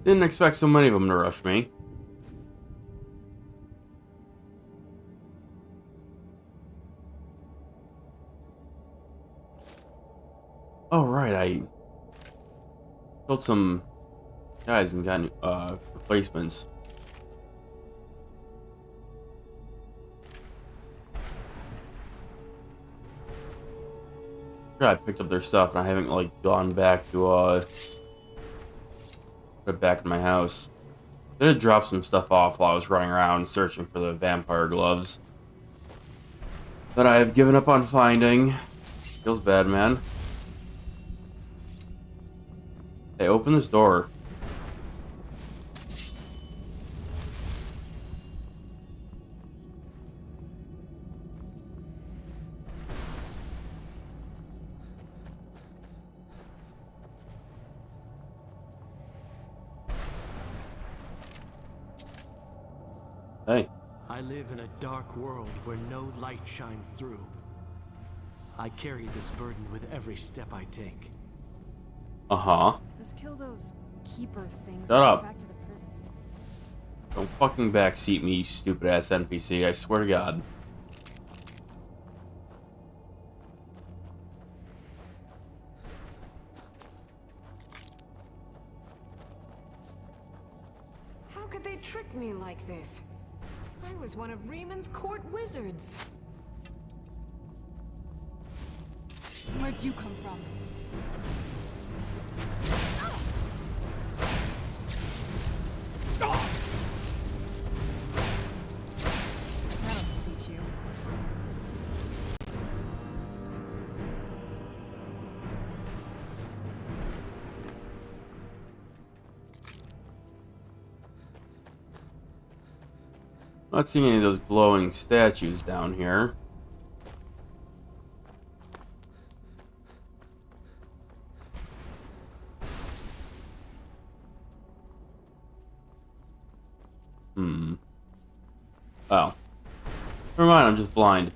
Speaker 1: Didn't expect so many of them to rush me. Oh, right, I killed some guys and got replacements. I picked up their stuff and I haven't like gone back to put it back in my house. I did drop some stuff off while I was running around searching for the vampire gloves that I have given up on finding. Feels bad, man. Hey, open this door. Hey.
Speaker 7: I live in a dark world where no light shines through. I carry this burden with every step I take.
Speaker 1: Uh-huh.
Speaker 2: Let's kill those keeper things.
Speaker 1: Shut
Speaker 2: and go
Speaker 1: up.
Speaker 2: Back to the prison.
Speaker 1: Don't fucking backseat me, you stupid ass NPC, I swear to God.
Speaker 3: How could they trick me like this? I was one of Rieman's court wizards.
Speaker 2: Where'd you come from? That'll teach you.
Speaker 1: Not seeing any of those glowing statues down here. Oh. Never mind, I'm just blind.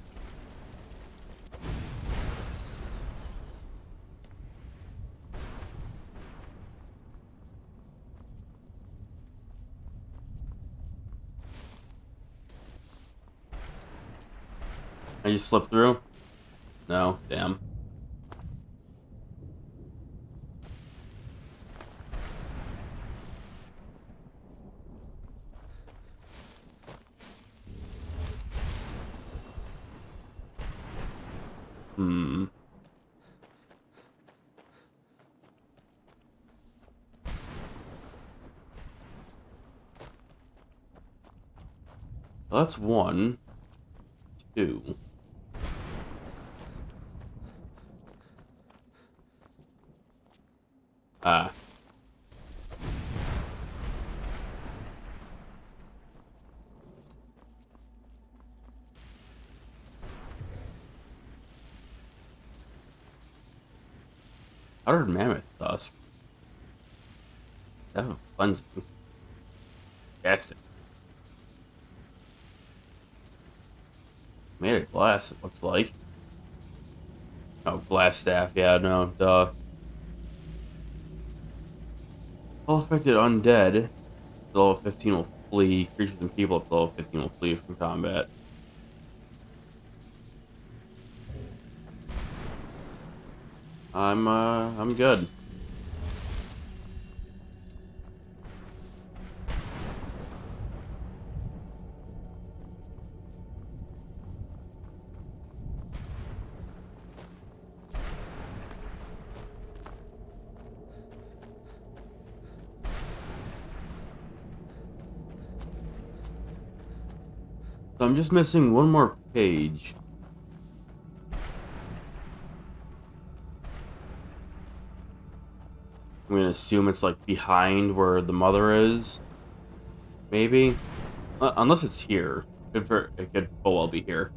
Speaker 1: I just slipped through? No, damn. Well, that's one. Two. Ah. Powdered mammoth tusk. That was cleansing. Fantastic. Made of glass, it looks like. Oh, glass staff, yeah, no, duh. All affected undead. Level 15 will flee. Creatures and people up to level 15 will flee from combat. I'm good. So I'm just missing one more page. I'm gonna assume it's like behind where the mother is. Maybe? Unless it's here. It could full well be here.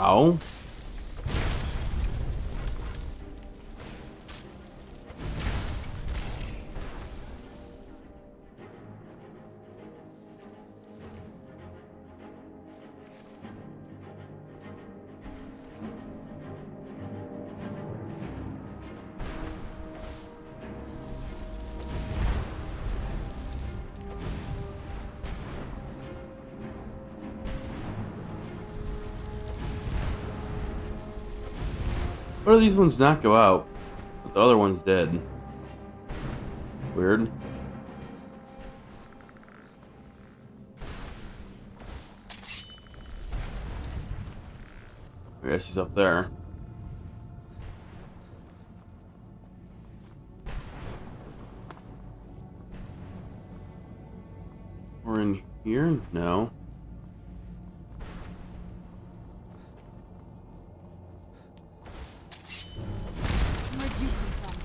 Speaker 1: Ow. Why do these ones not go out, but the other ones did? Weird. I guess he's up there. We're in here? No.
Speaker 2: Where'd you come from?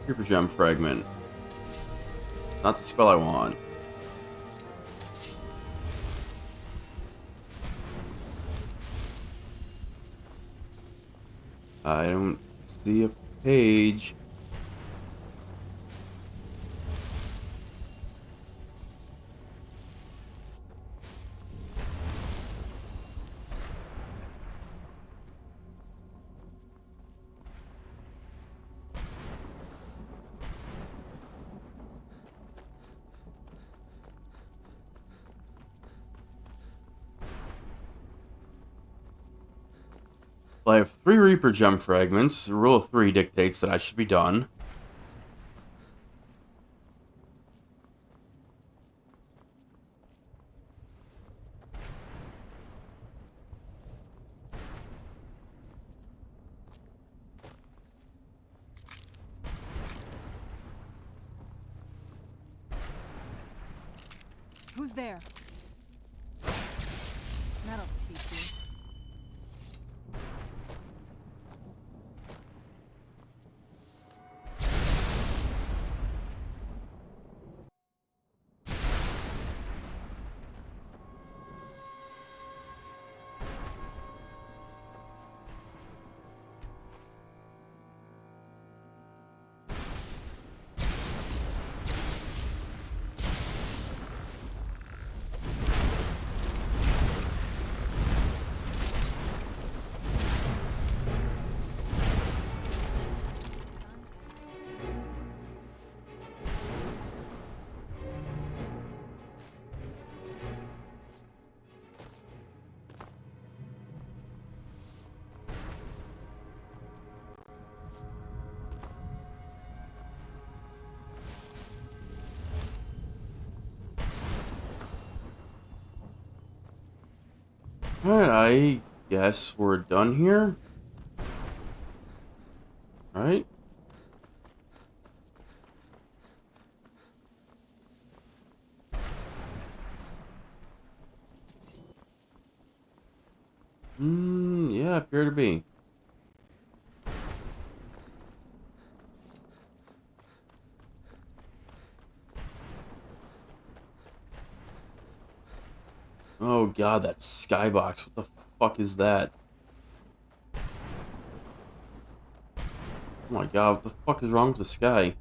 Speaker 1: Super gem fragment. Not the spell I want. I don't see a page. Well, I have 3 Reaper gem fragments. The rule of 3 dictates that I should be done.
Speaker 2: Who's there? That'll teach you.
Speaker 1: Alright, I guess we're done here. Right? Yeah, appear to be. Oh god, that skybox. What the fuck is that? Oh my god, what the fuck is wrong with the sky?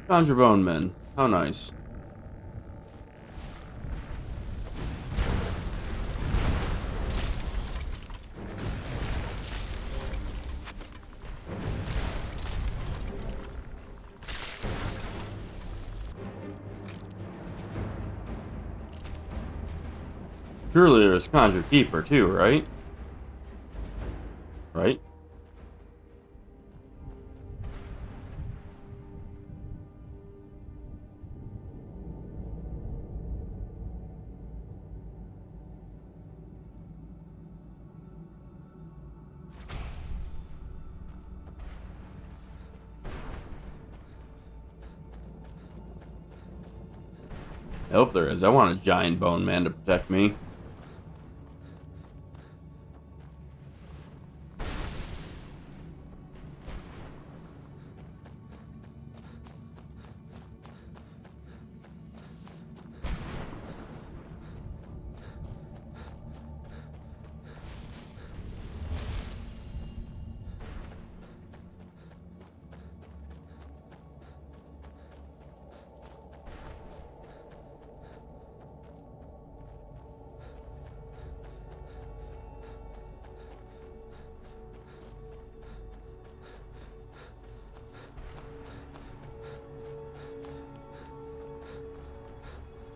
Speaker 1: Conjure bone men. How nice. Surely there's Conjure Keeper too, right? Right? I hope there is. I want a giant bone man to protect me.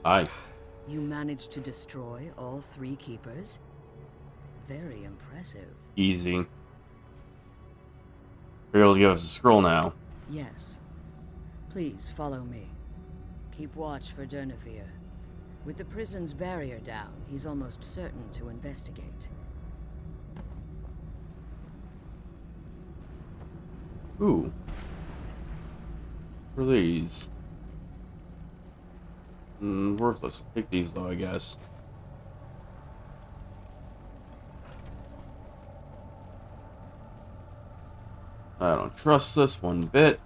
Speaker 1: Aye.
Speaker 6: You managed to destroy all 3 keepers? Very impressive.
Speaker 1: Easy. You're able to give us a scroll now.
Speaker 6: Yes. Please follow me. Keep watch for Durnevere. With the prison's barrier down, he's almost certain to investigate.
Speaker 1: Ooh. What are these? Worthless. Take these though, I guess. I don't trust this one bit.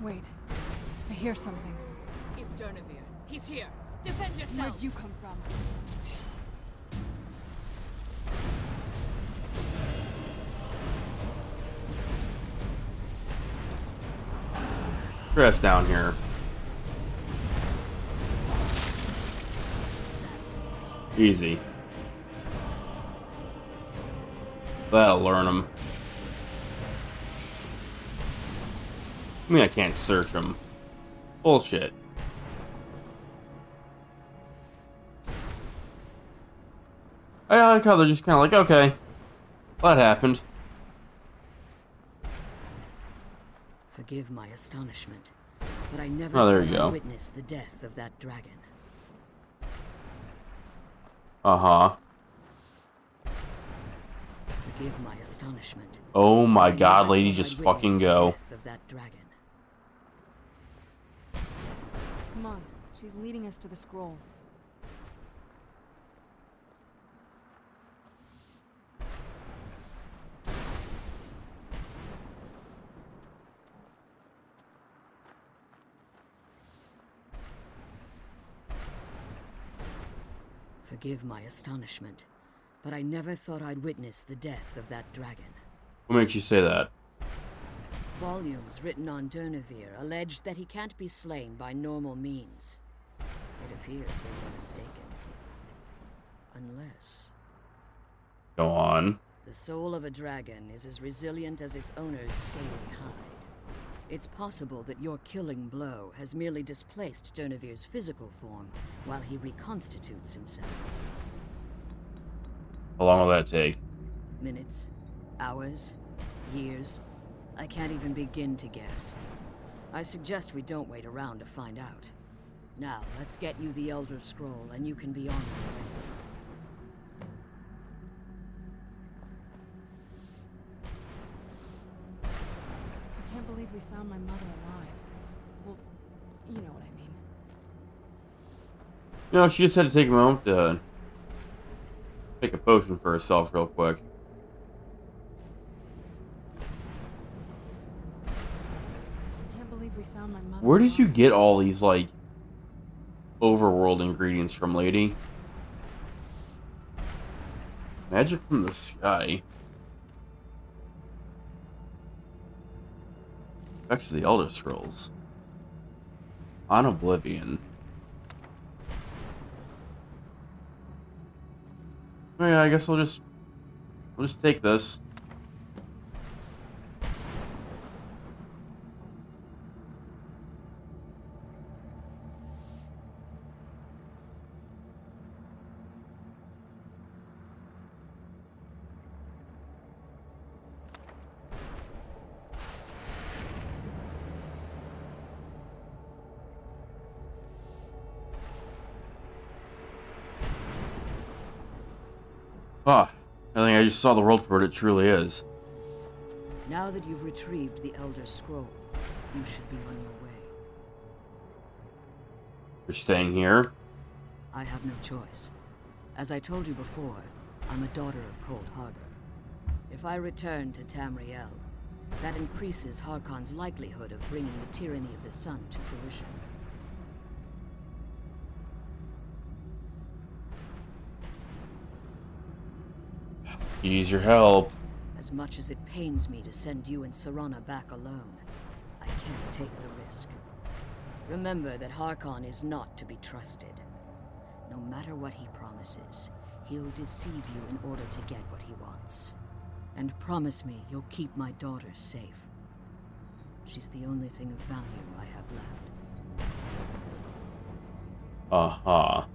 Speaker 2: Wait. I hear something.
Speaker 6: It's Durnevere. He's here. Defend yourselves!
Speaker 2: Where'd you come from?
Speaker 1: Press down here. Easy. That'll learn him. I mean, I can't search him. Bullshit. I like how they're just kind of like, okay, that happened.
Speaker 6: Forgive my astonishment, but I never
Speaker 1: Oh, there
Speaker 6: thought
Speaker 1: you go.
Speaker 6: I'd witness the death of that dragon.
Speaker 1: Uh-huh.
Speaker 6: Forgive my astonishment.
Speaker 1: Oh my
Speaker 6: I never
Speaker 1: god, lady,
Speaker 6: thought
Speaker 1: just
Speaker 6: I'd witness
Speaker 1: fucking
Speaker 6: the
Speaker 1: go.
Speaker 6: death of that dragon.
Speaker 2: Come on. She's leading us to the scroll.
Speaker 6: Forgive my astonishment, but I never thought I'd witness the death of that dragon.
Speaker 1: What makes you say that?
Speaker 6: Volumes written on Durnevere allege that he can't be slain by normal means. It appears they were mistaken. Unless
Speaker 1: Go on.
Speaker 6: the soul of a dragon is as resilient as its owner's scaly hide. It's possible that your killing blow has merely displaced Durnevere's physical form while he reconstitutes himself.
Speaker 1: How long will that take?
Speaker 6: Minutes, hours, years. I can't even begin to guess. I suggest we don't wait around to find out. Now, let's get you the Elder Scroll and you can be on your way.
Speaker 2: I can't believe we found my mother alive. Well, you know what I mean.
Speaker 1: You know, she just had to take a moment to make a potion for herself real quick.
Speaker 2: I can't believe we found my mother
Speaker 1: Where did you
Speaker 2: alive.
Speaker 1: get all these, like, overworld ingredients from, lady? Magic from the sky. Effects of the Elder Scrolls. On Oblivion. Oh, yeah, I guess I'll just take this. Ah, I think I just saw the world for what it truly is.
Speaker 6: Now that you've retrieved the Elder Scroll, you should be on your way.
Speaker 1: You're staying here?
Speaker 6: I have no choice. As I told you before, I'm a daughter of Cold Harbor. If I return to Tamriel, that increases Harkon's likelihood of bringing the tyranny of the Sun to fruition.
Speaker 1: Use your help.
Speaker 6: As much as it pains me to send you and Serana back alone, I can't take the risk. Remember that Harkon is not to be trusted. No matter what he promises, he'll deceive you in order to get what he wants. And promise me you'll keep my daughter safe. She's the only thing of value I have left.
Speaker 1: Uh-huh.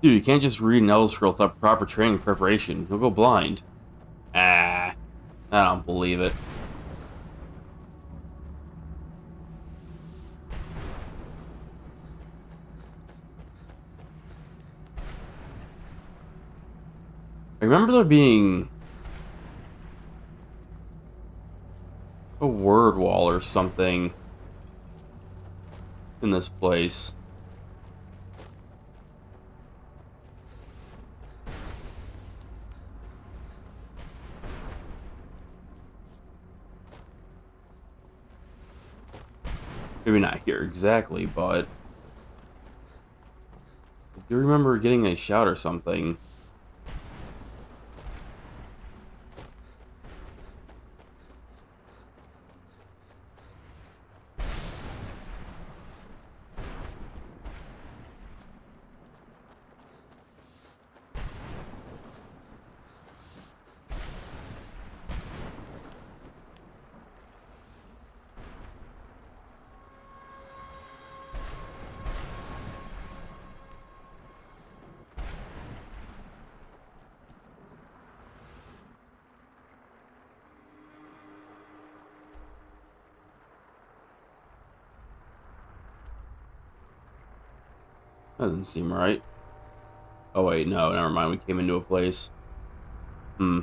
Speaker 1: Dude, you can't just read an Elder Scroll without proper training and preparation. You'll go blind. Ah, I don't believe it. I remember there being a word wall or something in this place. Maybe not here exactly, but I do remember getting a shout or something. That doesn't seem right. Oh wait, no, never mind. We came into a place. Hmm.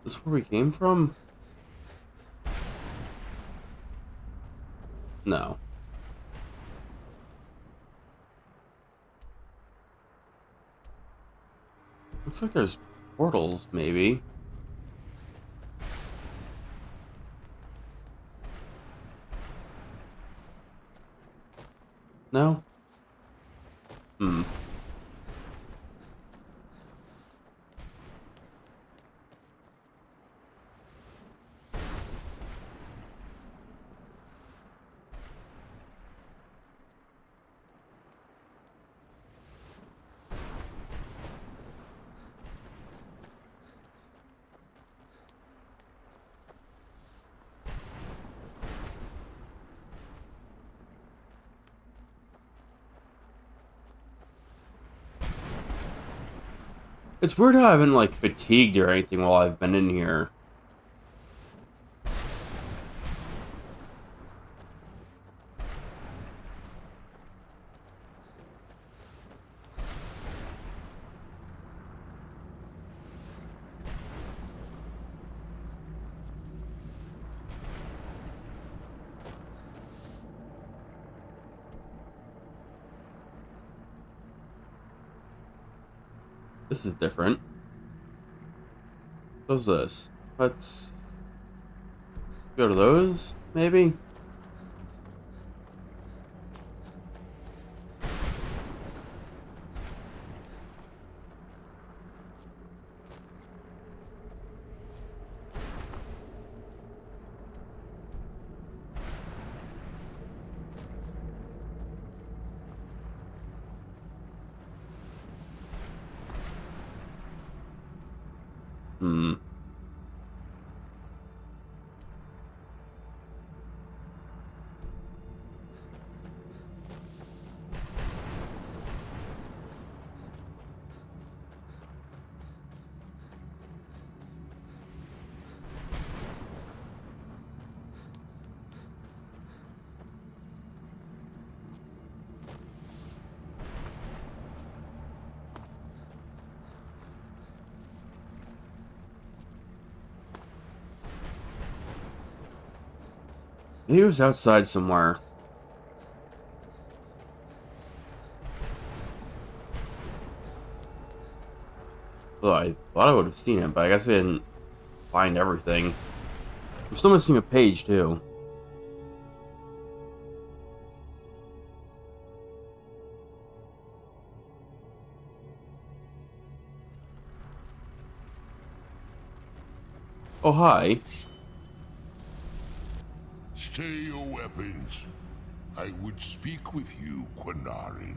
Speaker 1: Is this where we came from? No. Looks like there's portals, maybe. No? Hmm. It's weird how I haven't, like, fatigued or anything while I've been in here. This is different. What's this? Let's go to those, maybe? Hmm. He was outside somewhere. Well, I thought I would have seen him, but I guess I didn't find everything. I'm still missing a page, too. Oh, hi.
Speaker 5: Stay your weapons. I would speak with you, Quinarin.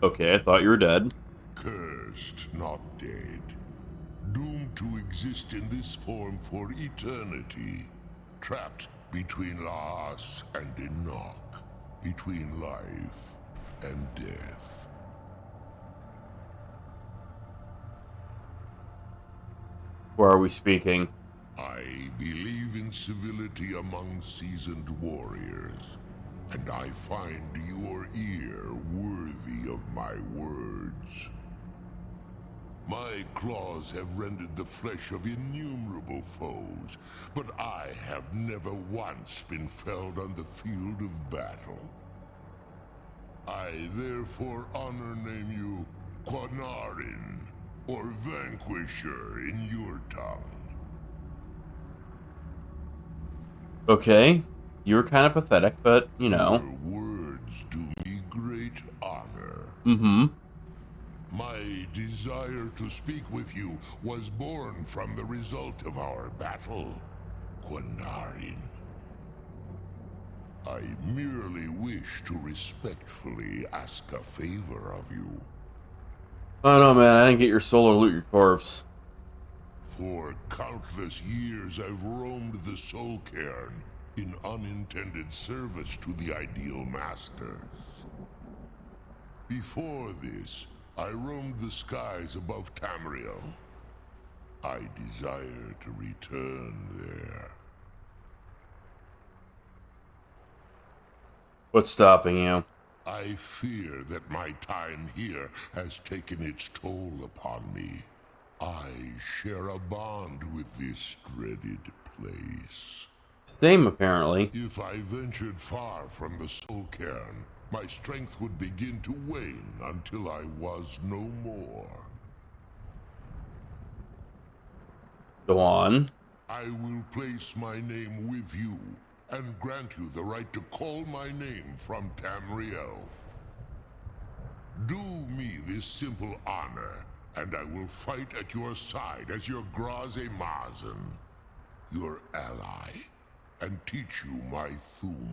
Speaker 1: Okay, I thought you were dead.
Speaker 5: Cursed, not dead. Doomed to exist in this form for eternity. Trapped between Laas and Enoch. Between life and death.
Speaker 1: Where are we speaking?
Speaker 5: I believe in civility among seasoned warriors, and I find your ear worthy of my words. My claws have rended the flesh of innumerable foes, but I have never once been felled on the field of battle. I therefore honor name you Quinarin, or Vanquisher in your tongue.
Speaker 1: Okay, you were kind of pathetic, but, you know.
Speaker 5: Your words do me great honor.
Speaker 1: Mm-hmm.
Speaker 5: My desire to speak with you was born from the result of our battle, Quinarin. I merely wish to respectfully ask a favor of you.
Speaker 1: Oh no, man, I didn't get your soul or loot your corpse.
Speaker 5: For countless years I've roamed the Soul Cairn in unintended service to the ideal masters. Before this, I roamed the skies above Tamriel. I desire to return there.
Speaker 1: What's stopping you?
Speaker 5: I fear that my time here has taken its toll upon me. I share a bond with this dreaded place.
Speaker 1: Same, apparently.
Speaker 5: If I ventured far from the Soul Cairn, my strength would begin to wane until I was no more.
Speaker 1: Go on.
Speaker 5: I will place my name with you and grant you the right to call my name from Tamriel. Do me this simple honor, and I will fight at your side as your Graze Mazen, your ally, and teach you my Thum.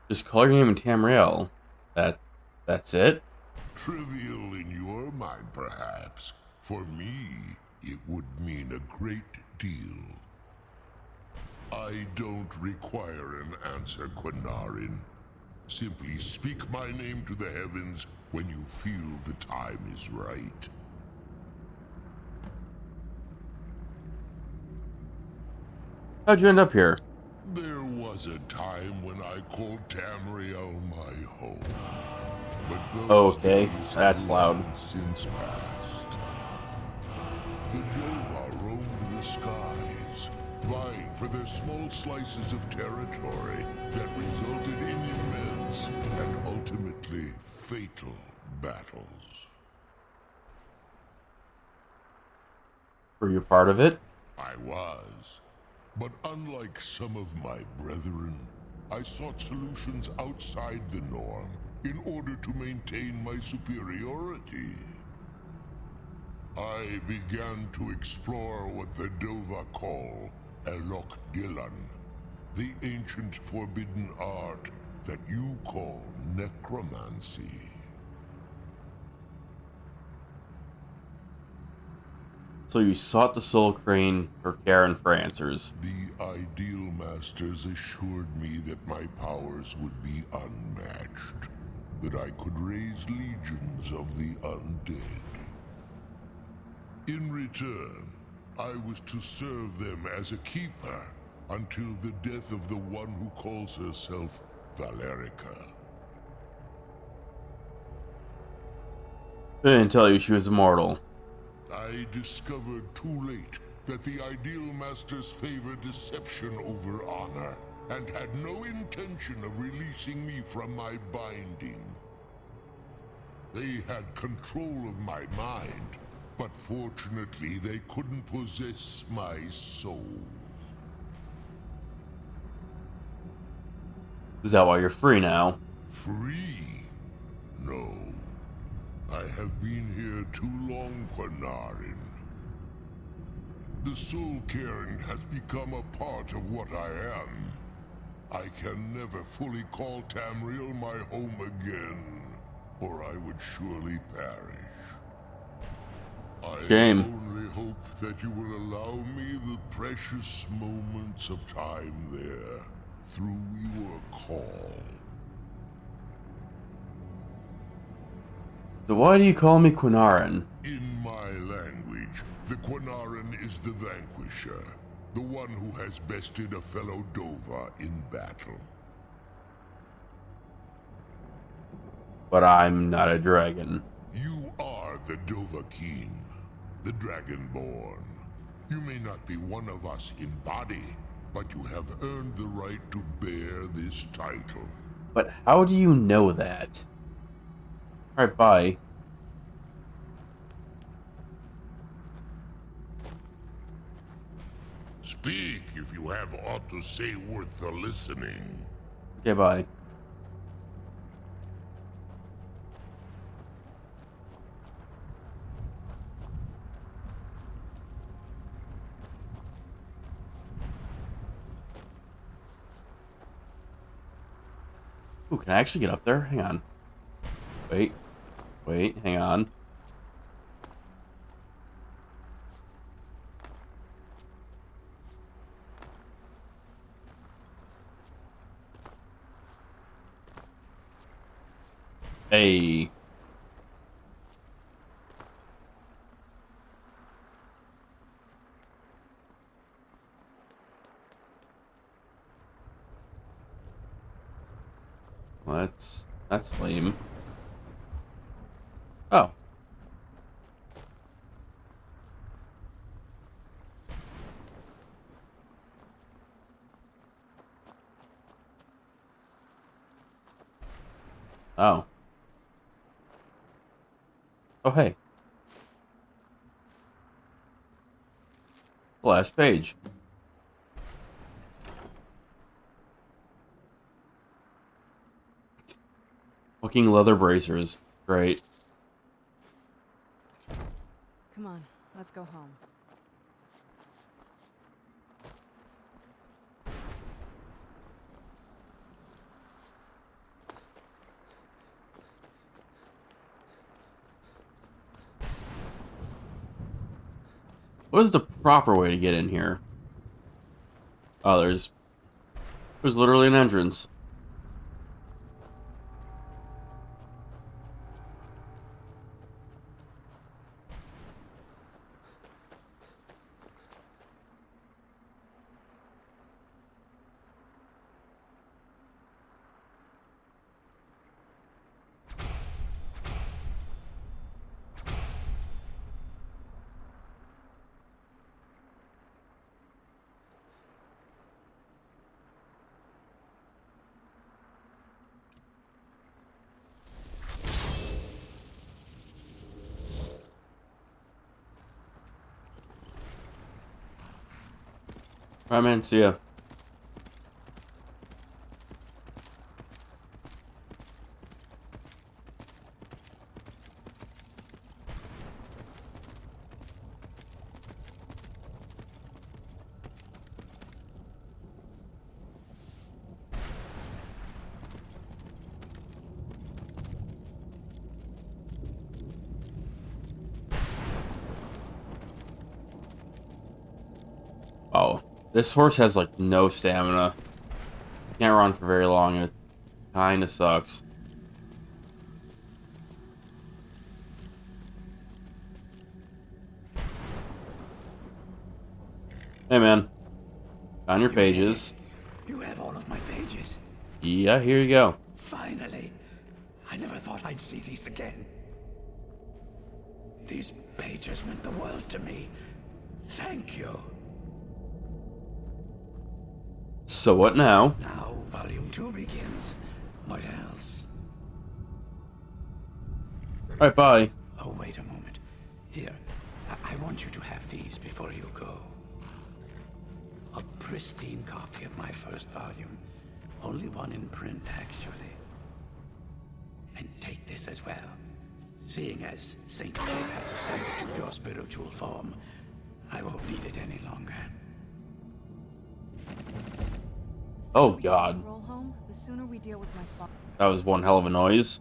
Speaker 1: Just call your name in Tamriel. That's it?
Speaker 5: Trivial in your mind, perhaps. For me, it would mean a great deal. I don't require an answer, Quinarin. Simply speak my name to the heavens when you feel the time is right.
Speaker 1: How'd you end up here?
Speaker 5: There was a time when I called Tamriel my home. But those
Speaker 1: Okay,
Speaker 5: days
Speaker 1: that's
Speaker 5: have
Speaker 1: loud.
Speaker 5: long since passed. The Dova roamed the skies, vying for their small slices of territory that resulted in immense and ultimately fatal battles.
Speaker 1: Were you part of it?
Speaker 5: I was. But unlike some of my brethren, I sought solutions outside the norm in order to maintain my superiority. I began to explore what the Dova call Elok Dylan, the ancient forbidden art that you call necromancy.
Speaker 1: So you sought the Soul Crane or Karen for answers.
Speaker 5: The Ideal Masters assured me that my powers would be unmatched, that I could raise legions of the undead. In return, I was to serve them as a keeper until the death of the one who calls herself Valerica.
Speaker 1: They didn't tell you she was immortal.
Speaker 5: I discovered too late that the Ideal Masters favor deception over honor, and had no intention of releasing me from my binding. They had control of my mind, but fortunately they couldn't possess my soul.
Speaker 1: Is that why you're free now?
Speaker 5: Free? No. I have been here too long, Quanarin. The Soul Cairn has become a part of what I am. I can never fully call Tamriel my home again, or I would surely perish.
Speaker 1: Shame.
Speaker 5: I only hope that you will allow me the precious moments of time there, through your call.
Speaker 1: So why do you call me Quinarin?
Speaker 5: In my language, the Quanarin is the vanquisher, the one who has bested a fellow Dova in battle.
Speaker 1: But I'm not a dragon.
Speaker 5: You are the Dovahkiin, the Dragonborn. You may not be one of us in body, but you have earned the right to bear this title.
Speaker 1: But how do you know that? Alright, bye.
Speaker 5: Speak if you have aught to say worth the listening.
Speaker 1: Okay, bye. Ooh, can I actually get up there? Hang on. Wait. Wait, hang on. Hey. Well, that's lame. Oh. Oh. Oh, hey. Last page. Fucking leather bracers. Great.
Speaker 2: Come on, let's go home.
Speaker 1: What is the proper way to get in here? Oh, there's literally an entrance. Alright, man. See ya. Oh, this horse has like no stamina. Can't run for very long, and it kinda sucks. Hey man, on your pages.
Speaker 4: You have all of my pages.
Speaker 1: Yeah, here you go.
Speaker 4: Finally. I never thought I'd see these again. These pages meant the world to me. Thank you.
Speaker 1: So what now?
Speaker 4: Now, Volume 2 begins. What else?
Speaker 1: Alright, bye.
Speaker 4: Oh, wait a moment. Here, I want you to have these before you go. A pristine copy of my first volume. Only one in print, actually. And take this as well. Seeing as Saint Jib has ascended to your spiritual form, I won't need it any longer.
Speaker 2: The
Speaker 1: Oh,
Speaker 2: sooner we
Speaker 1: God.
Speaker 2: Scroll home, the sooner we deal with my father.
Speaker 1: That was one hell of a noise.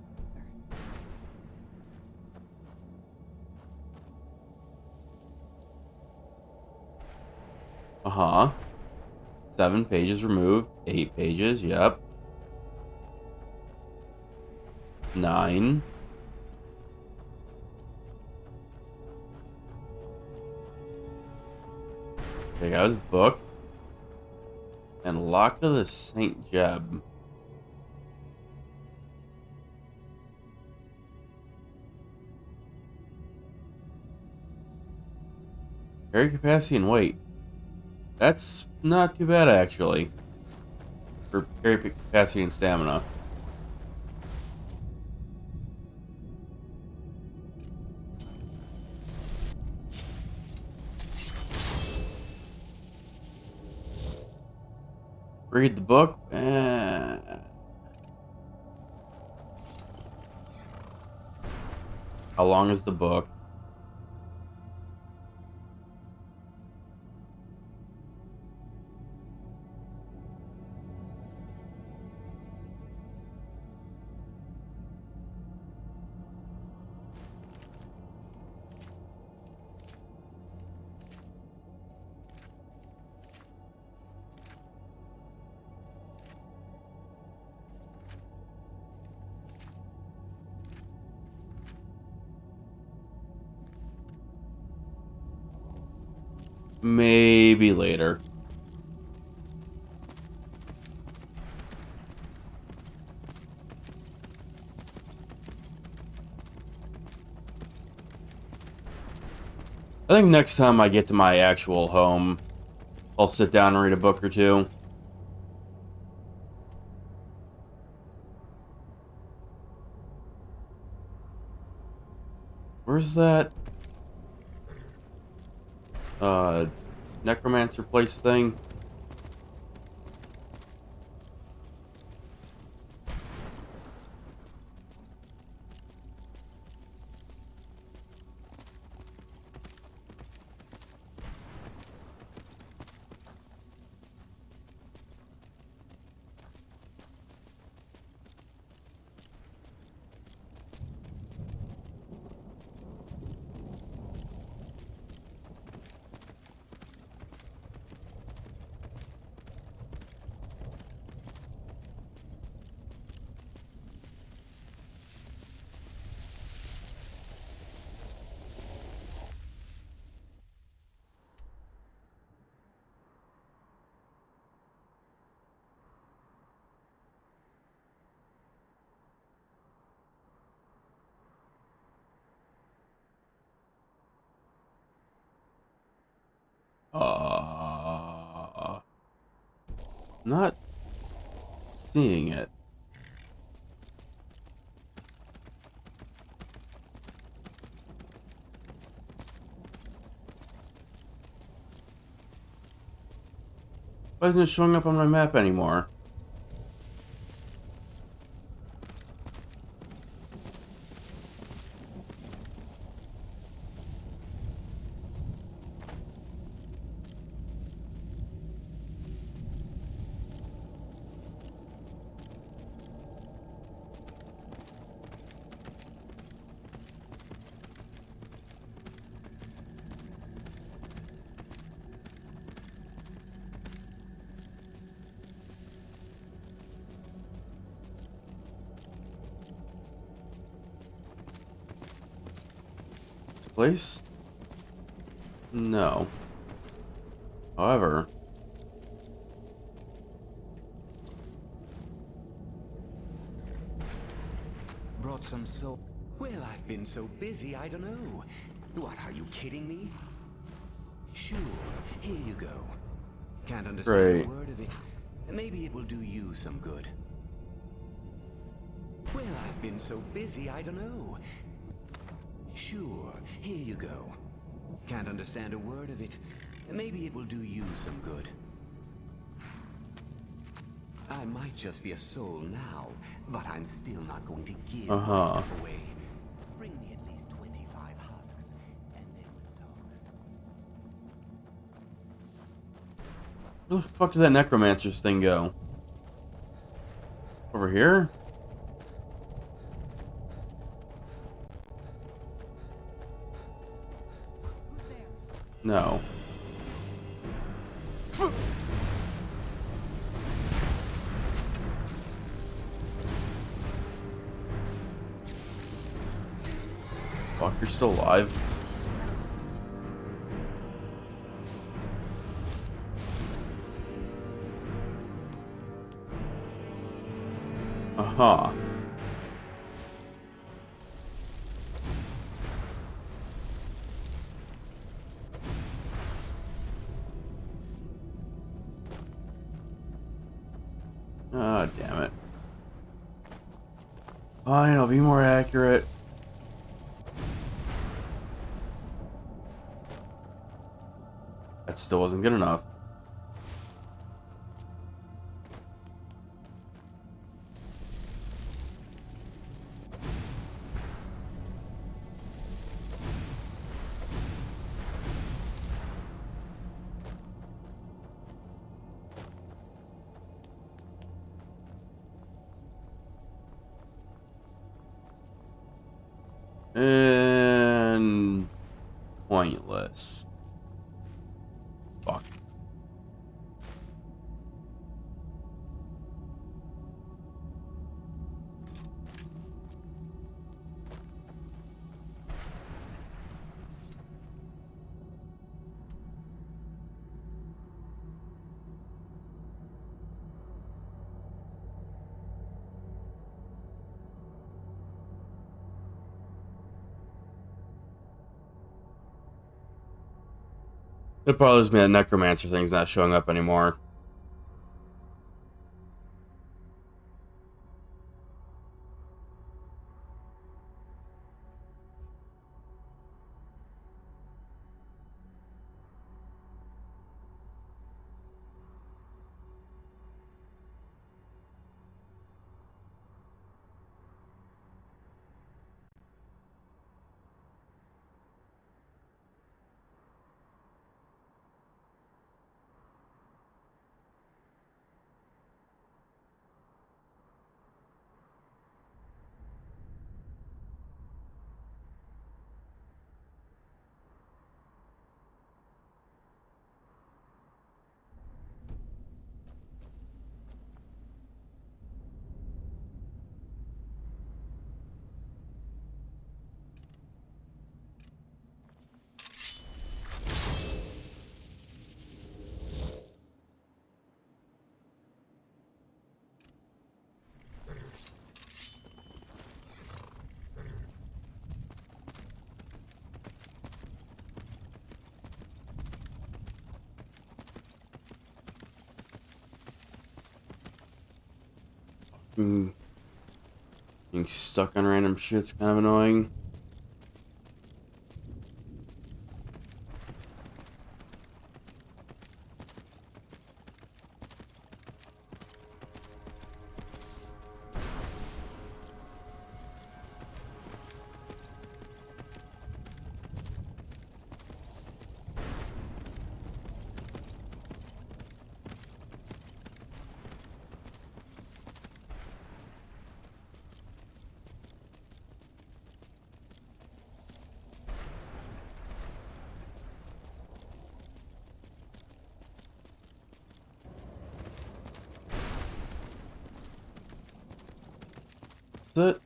Speaker 1: Uh-huh. 7 pages removed. 8 pages, yep. 9. Okay, got his book. And Locket of the St. Jeb. Carry capacity and weight. That's not too bad, actually. For carry capacity and stamina. Read the book. How long is the book? Maybe later. I think next time I get to my actual home, I'll sit down and read a book or two. Where's that? Necromancer place thing? Not seeing it. Why isn't it showing up on my map anymore? This place? No. However,
Speaker 8: Brought some soap. Well, I've been so busy, I don't know. What, are you kidding me? Sure, here you go. Can't understand
Speaker 1: Great.
Speaker 8: a word of it. Maybe it will do you some good. Well, I've been so busy, I don't know. Sure, here you go. Can't understand a word of it. Maybe it will do you some good. I might just be a soul now, but I'm still not going to give myself away. Bring me at least 25 husks, and then we'll talk.
Speaker 1: where the fuck did that necromancer's thing go? Over here?
Speaker 2: Who's there?
Speaker 1: No. Fuck, you're still alive. Aha. Ah, damn it. Fine, I'll be more accurate. That still wasn't good enough. And pointless. Fuck. It bothers me that necromancer thing's not showing up anymore. Being stuck on random shit's kind of annoying. it?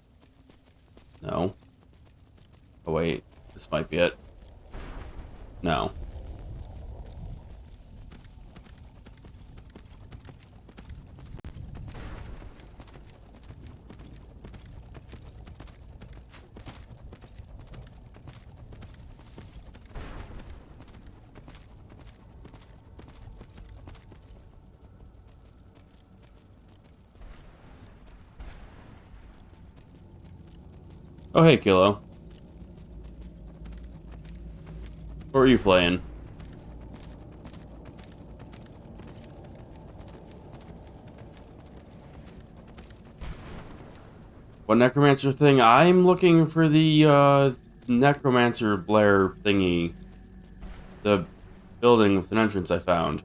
Speaker 1: No. Oh wait, this might be it. No. Oh hey, Kilo. What are you playing? What necromancer thing? I'm looking for the necromancer Blair thingy. The building with an entrance I found.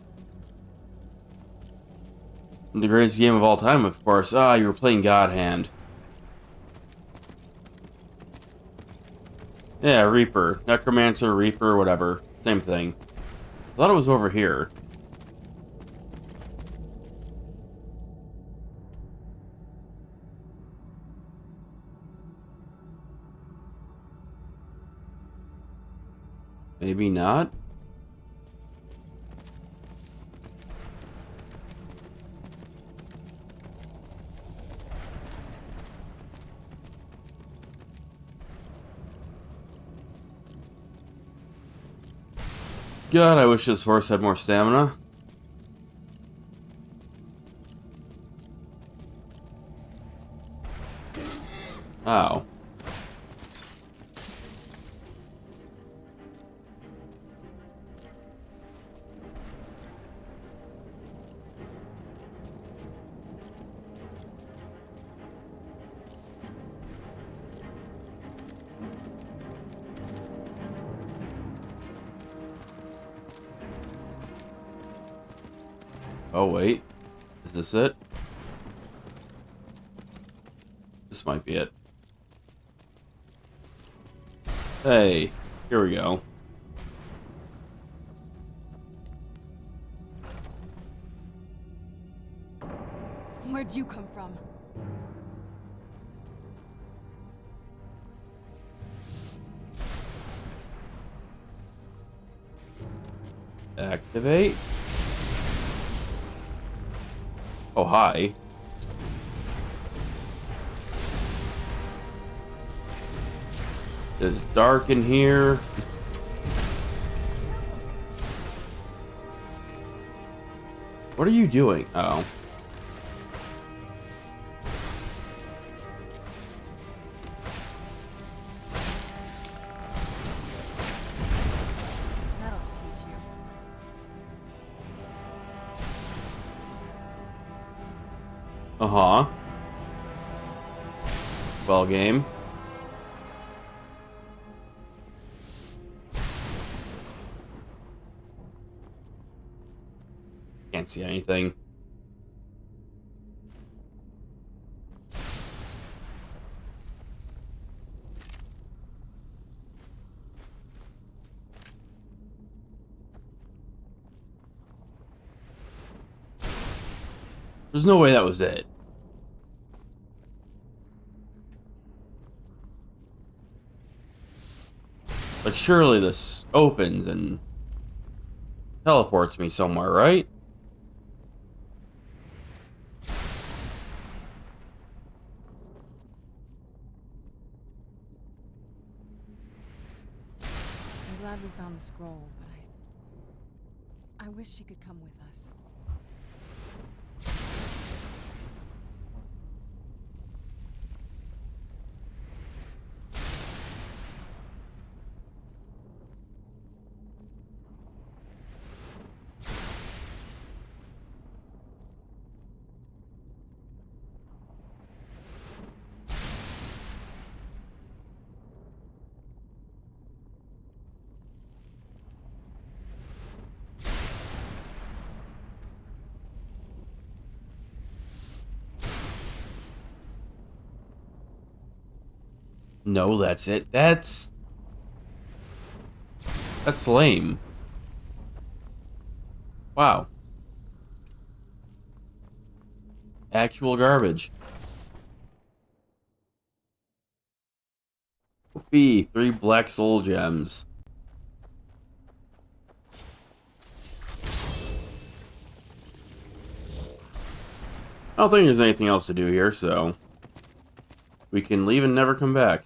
Speaker 1: The greatest game of all time, of course. Ah, you were playing God Hand. Yeah, Reaper. Necromancer, Reaper, whatever. Same thing. I thought it was over here. Maybe not? God, I wish this horse had more stamina. Ow. Oh, wait. Is this it? This might be it. Hey, here we go.
Speaker 2: Where'd you come from?
Speaker 1: Activate. Oh, hi. It's dark in here. What are you doing? Oh.
Speaker 2: That'll teach you.
Speaker 1: Uh-huh. Well, game. Can't see anything. There's no way that was it. But surely this opens and teleports me somewhere, right?
Speaker 2: I'm glad we found the scroll, but I wish she could come with us.
Speaker 1: No, that's it. That's lame. Wow. Actual garbage. B, 3 black soul gems. I don't think there's anything else to do here, so we can leave and never come back.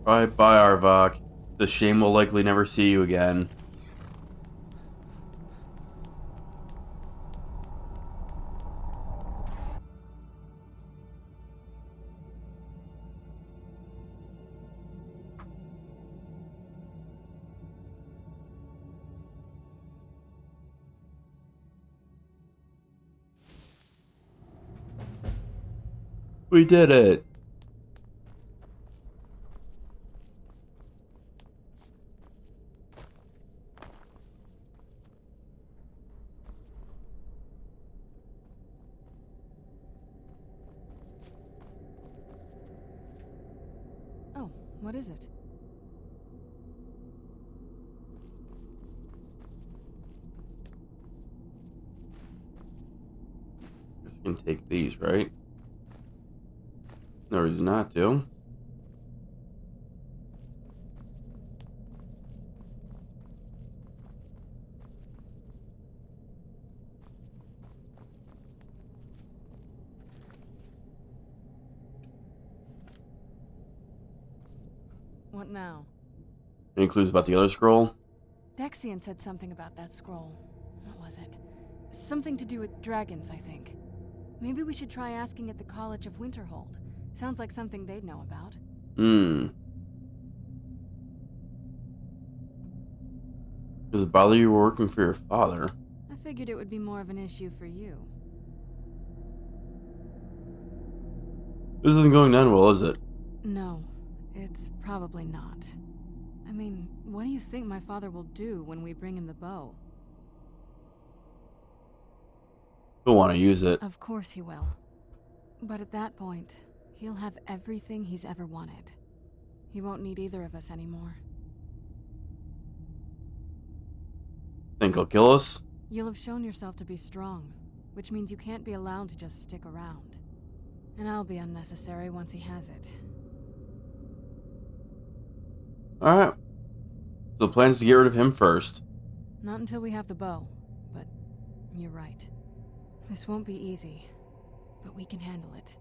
Speaker 1: Bye bye, Arvok. The shame will likely never see you again. We did it!
Speaker 2: Oh, what is it?
Speaker 1: Guess you can take these, right? No reason not to.
Speaker 2: What now?
Speaker 1: Any clues about the other scroll?
Speaker 2: Dexian said something about that scroll. What was it? Something to do with dragons, I think. Maybe we should try asking at the College of Winterhold. Sounds like something they'd know about.
Speaker 1: Does it bother you working for your father?
Speaker 2: I figured it would be more of an issue for you.
Speaker 1: This isn't going down well, is it?
Speaker 2: No, it's probably not. I mean, what do you think my father will do when we bring him the bow?
Speaker 1: He'll want to use it.
Speaker 2: Of course he will. But at that point, he'll have everything he's ever wanted. He won't need either of us anymore.
Speaker 1: Think he'll kill us?
Speaker 2: You'll have shown yourself to be strong, which means you can't be allowed to just stick around. And I'll be unnecessary once he has it.
Speaker 1: Alright. So the plan is to get rid of him first.
Speaker 2: Not until we have the bow, but you're right. This won't be easy, but we can handle it.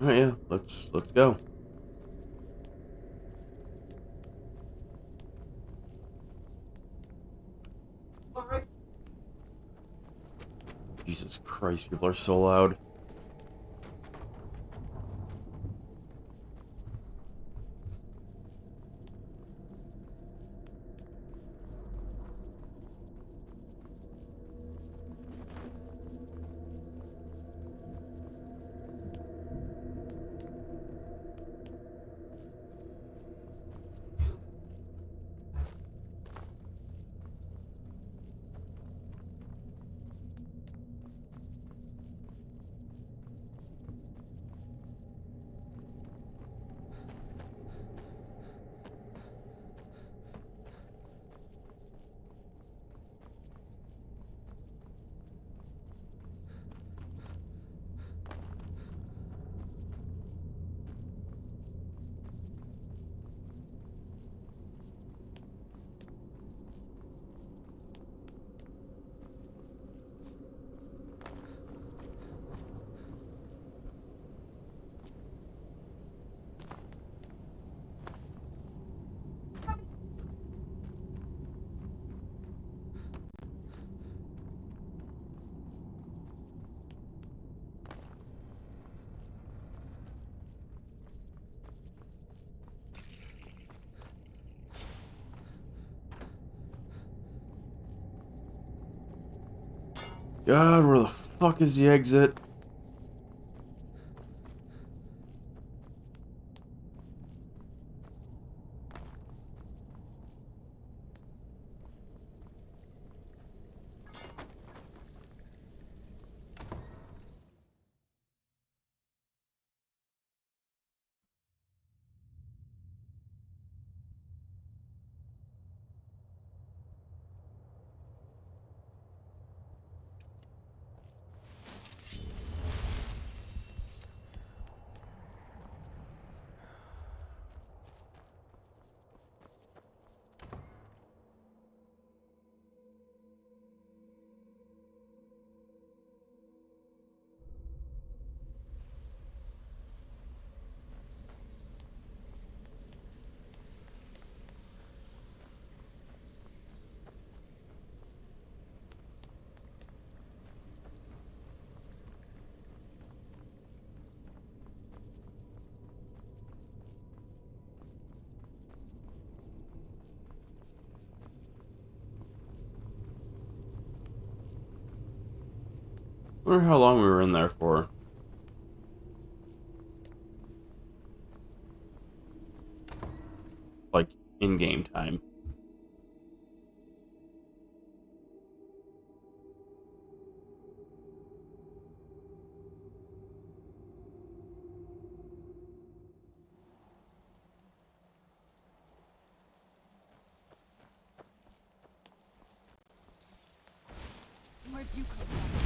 Speaker 1: Alright, yeah, let's go. Alright. Jesus Christ, people are so loud. God, where the fuck is the exit? I wonder how long we were in there for. Like, in-game time.
Speaker 2: Where'd you come from?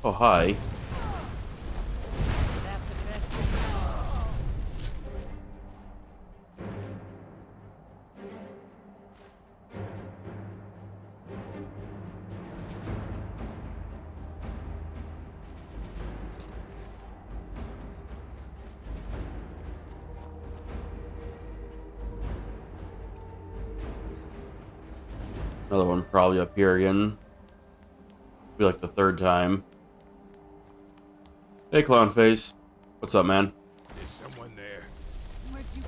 Speaker 1: Oh, hi. Another one probably up here again. Be like the third time. Hey, clown face. What's up, man?
Speaker 5: Is someone there?
Speaker 2: Where'd you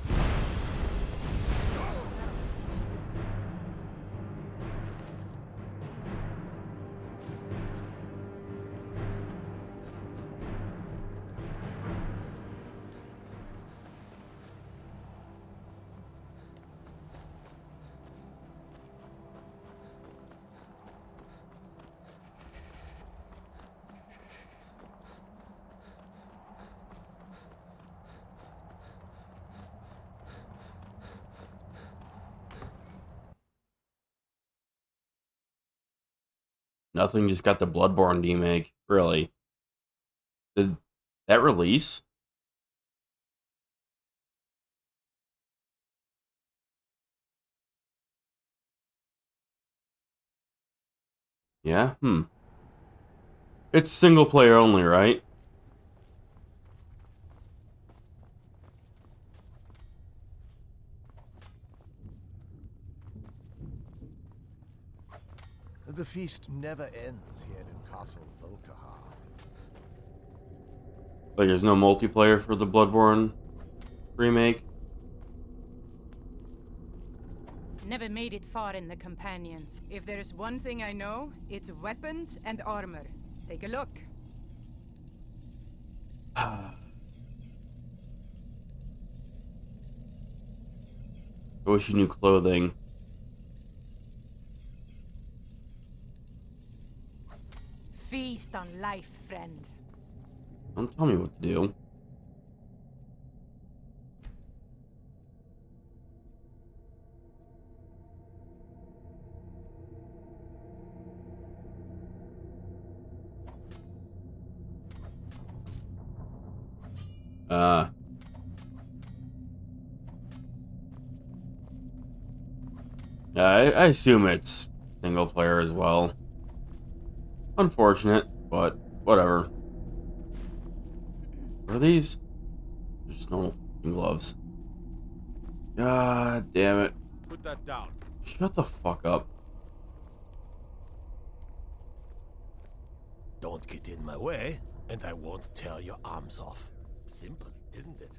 Speaker 1: Nothing, just got the Bloodborne remake. Really? Did that release? Yeah? It's single player only, right?
Speaker 9: The feast never ends here in Castle Volkihar.
Speaker 1: Like, there's no multiplayer for the Bloodborne remake?
Speaker 10: Never made it far in the companions. If there's one thing I know, it's weapons and armor. Take a look.
Speaker 1: I wish you knew clothing.
Speaker 10: Feast on life, friend.
Speaker 1: Don't tell me what to do. Yeah, I assume it's single player as well. Unfortunate, but whatever. What are these? They're just normal fucking gloves. God damn it.
Speaker 11: Put that down.
Speaker 1: Shut the fuck up.
Speaker 9: Don't get in my way, and I won't tear your arms off. Simple, isn't it?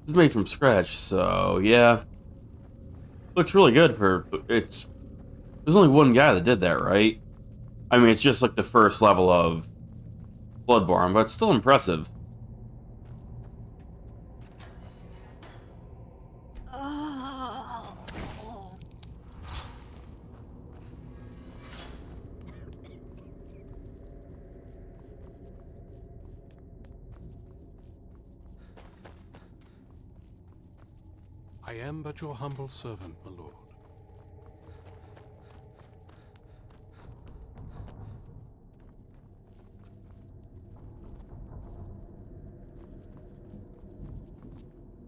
Speaker 1: It's made from scratch, so yeah. Looks really good for it's. There's only one guy that did that, right? I mean, it's just like the first level of Bloodborne, but it's still impressive.
Speaker 11: I am but your humble servant, my lord.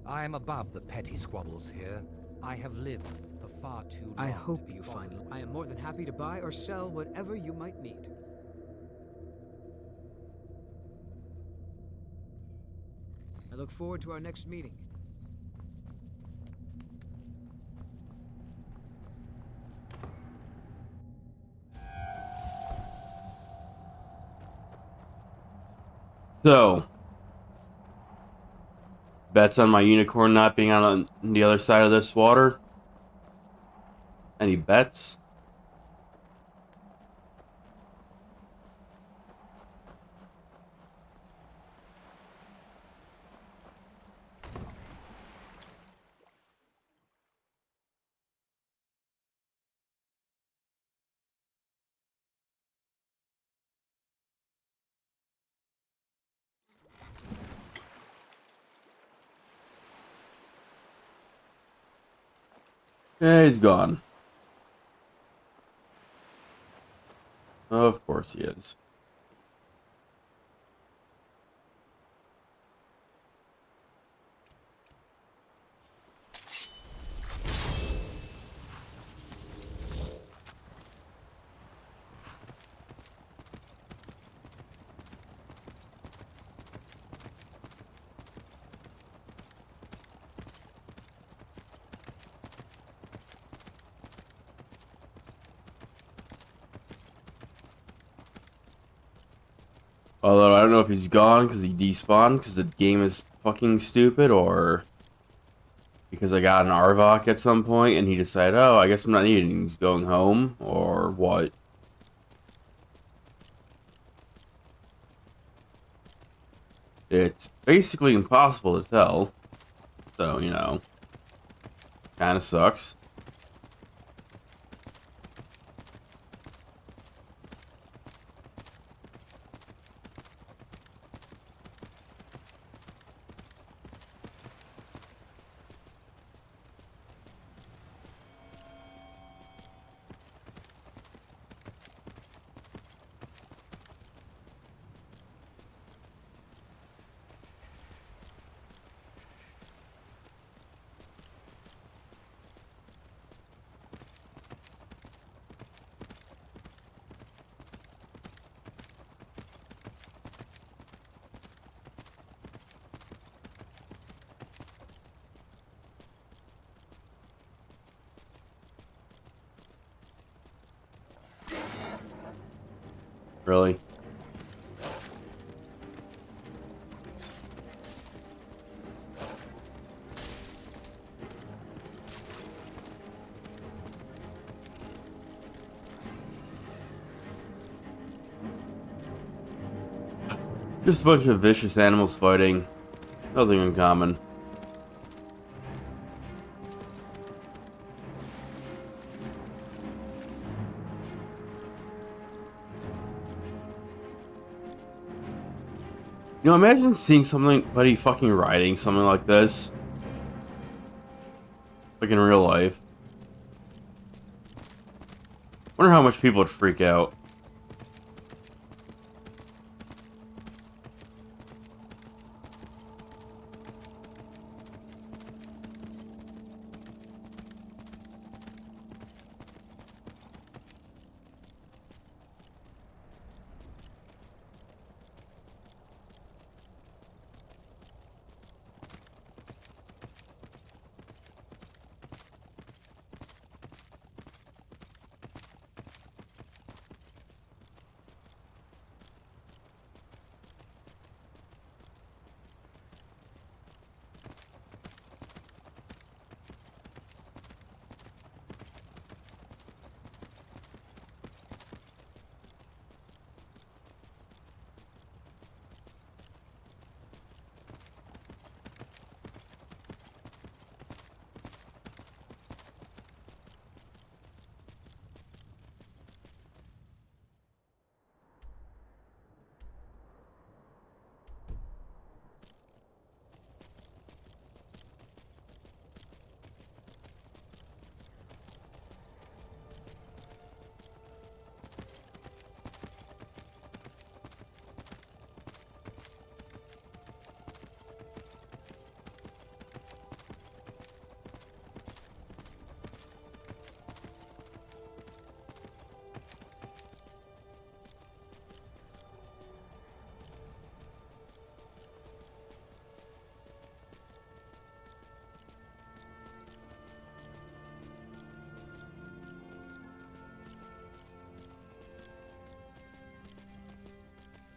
Speaker 12: I am above the petty squabbles here. I have lived for far too long.
Speaker 13: I hope you find. I am more than happy to buy or sell whatever you might need. I look forward to our next meeting.
Speaker 1: So, bets on my unicorn not being on the other side of this water? Any bets? Yeah, he's gone. Of course he is. Although I don't know if he's gone because he despawned because the game is fucking stupid, or because I got an Arvok at some point and he decided, oh, I guess I'm not needed and he's going home, or what. It's basically impossible to tell. So, you know, kind of sucks. Really? Just a bunch of vicious animals fighting. Nothing uncommon. You know, imagine seeing somebody fucking riding something like this. Like in real life. Wonder how much people would freak out.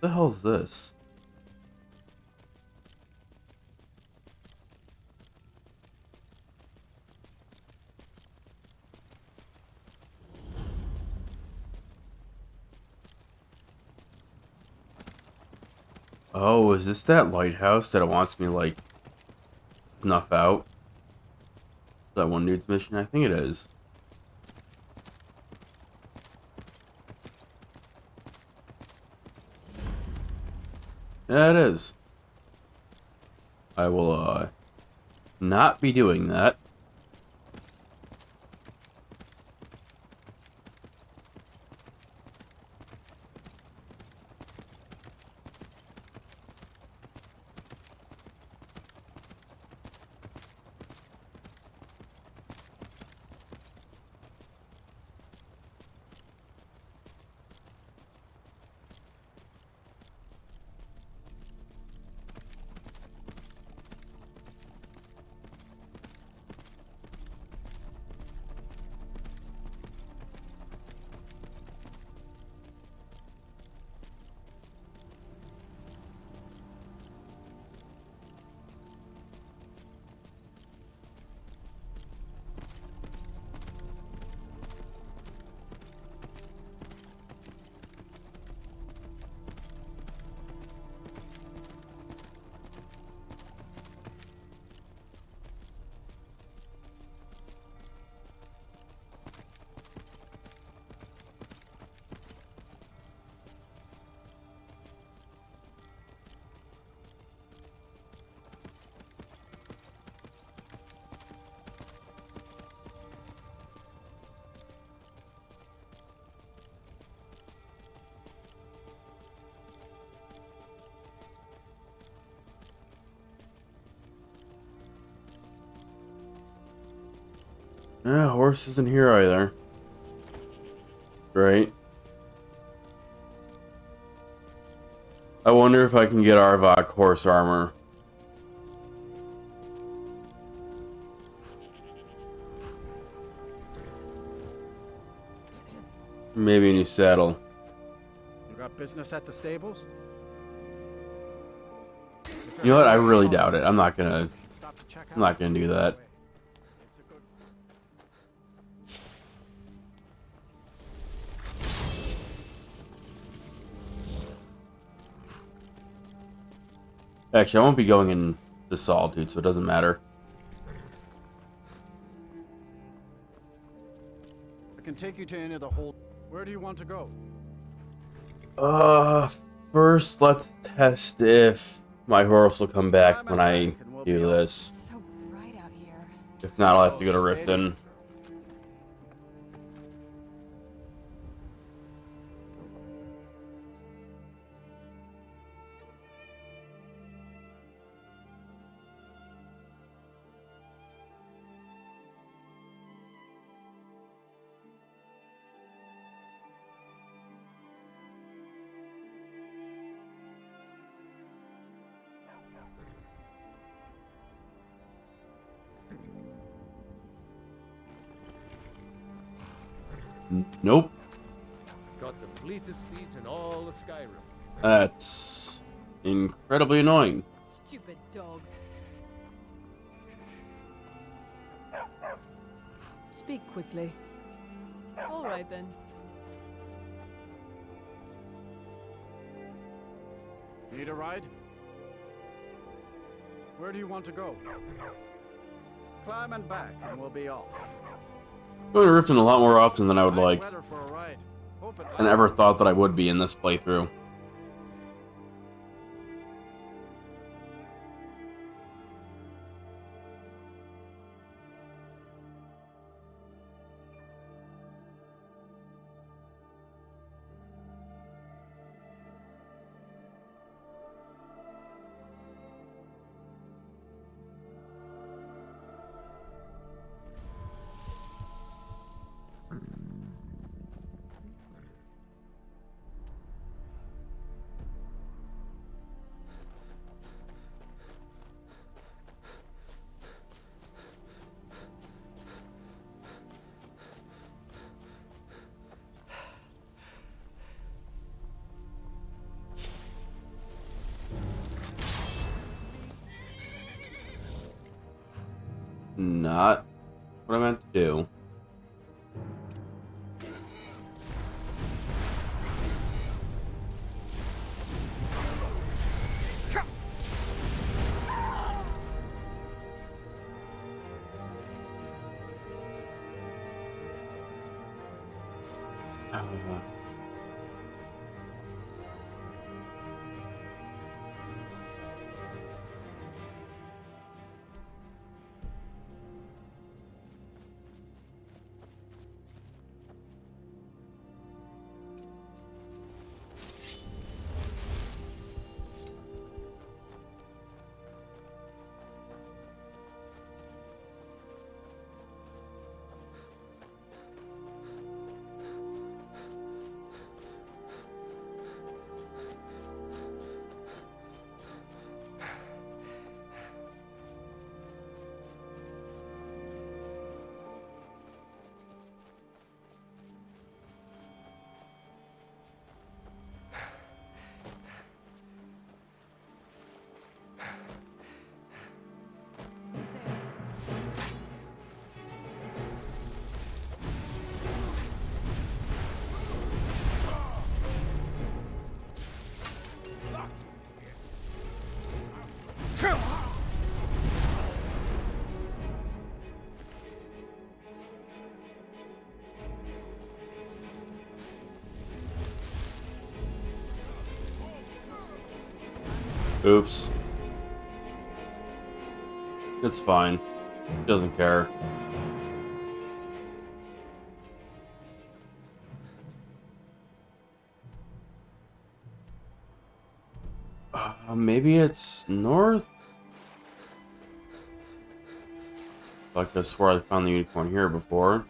Speaker 1: the hell is this? Oh, is this that lighthouse that it wants me to, like, snuff out? That one dude's mission? I think it is. Yeah, it is. I will, not be doing that. Yeah, horse isn't here either. Great. I wonder if I can get Arvok horse armor. Maybe a new saddle.
Speaker 14: You got business at the stables?
Speaker 1: You know what? I really doubt it. I'm not gonna do that. Actually, I won't be going in the Solitude, so it doesn't matter.
Speaker 14: I can take you to any of the hold. Where do you want to go?
Speaker 1: First let's test if my horse will come back when I do this.
Speaker 2: It's so bright out here.
Speaker 1: If not, I'll have to go to Riften. Nope.
Speaker 9: Got the fleetest steeds in all of Skyrim.
Speaker 1: That's incredibly annoying.
Speaker 2: Stupid dog. Speak quickly. All right then.
Speaker 14: Need a ride? Where do you want to go? Climb and back, and we'll be off.
Speaker 1: Going to Riften a lot more often than I would like.
Speaker 14: Weather for a ride. Hope it
Speaker 1: I never thought that I would be in this playthrough. not what I meant to do.
Speaker 2: Who's there?
Speaker 1: Oops. It's fine. Doesn't care. Maybe it's north? Like I swear I found the unicorn here before.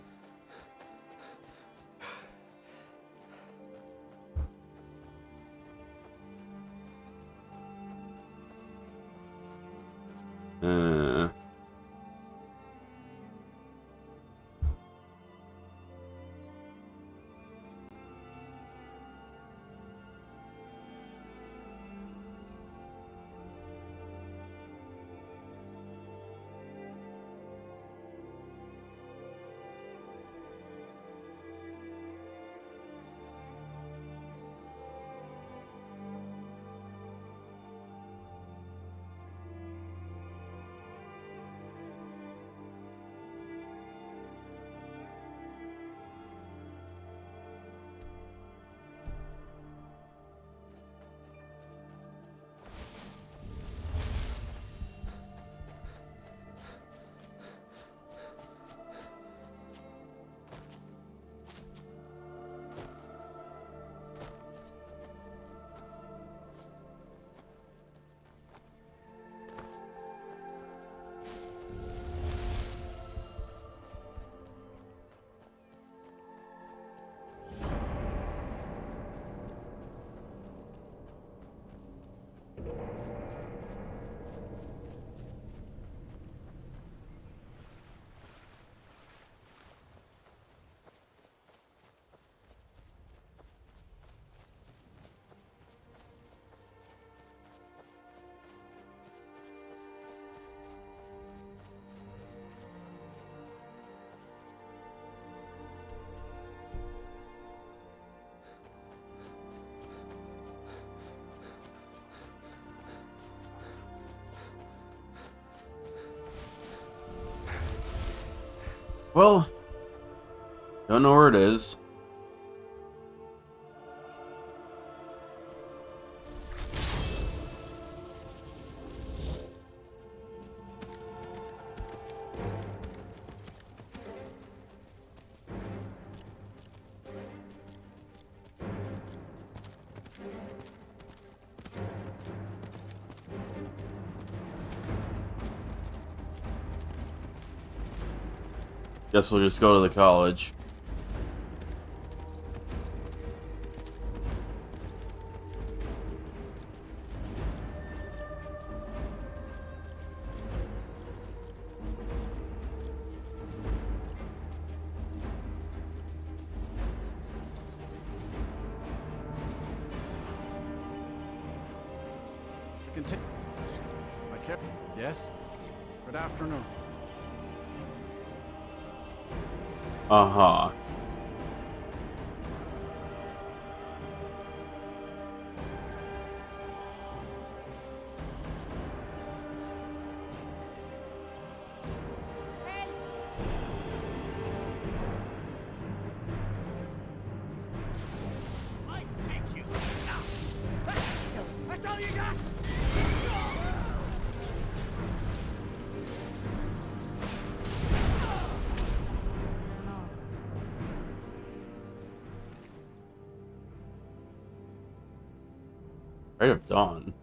Speaker 1: Well, don't know where it is. Guess we'll just go to the college.
Speaker 14: Continue. I kept. Yes? Good afternoon.
Speaker 1: Uh-huh.
Speaker 15: That's all you got?
Speaker 1: Right of Dawn.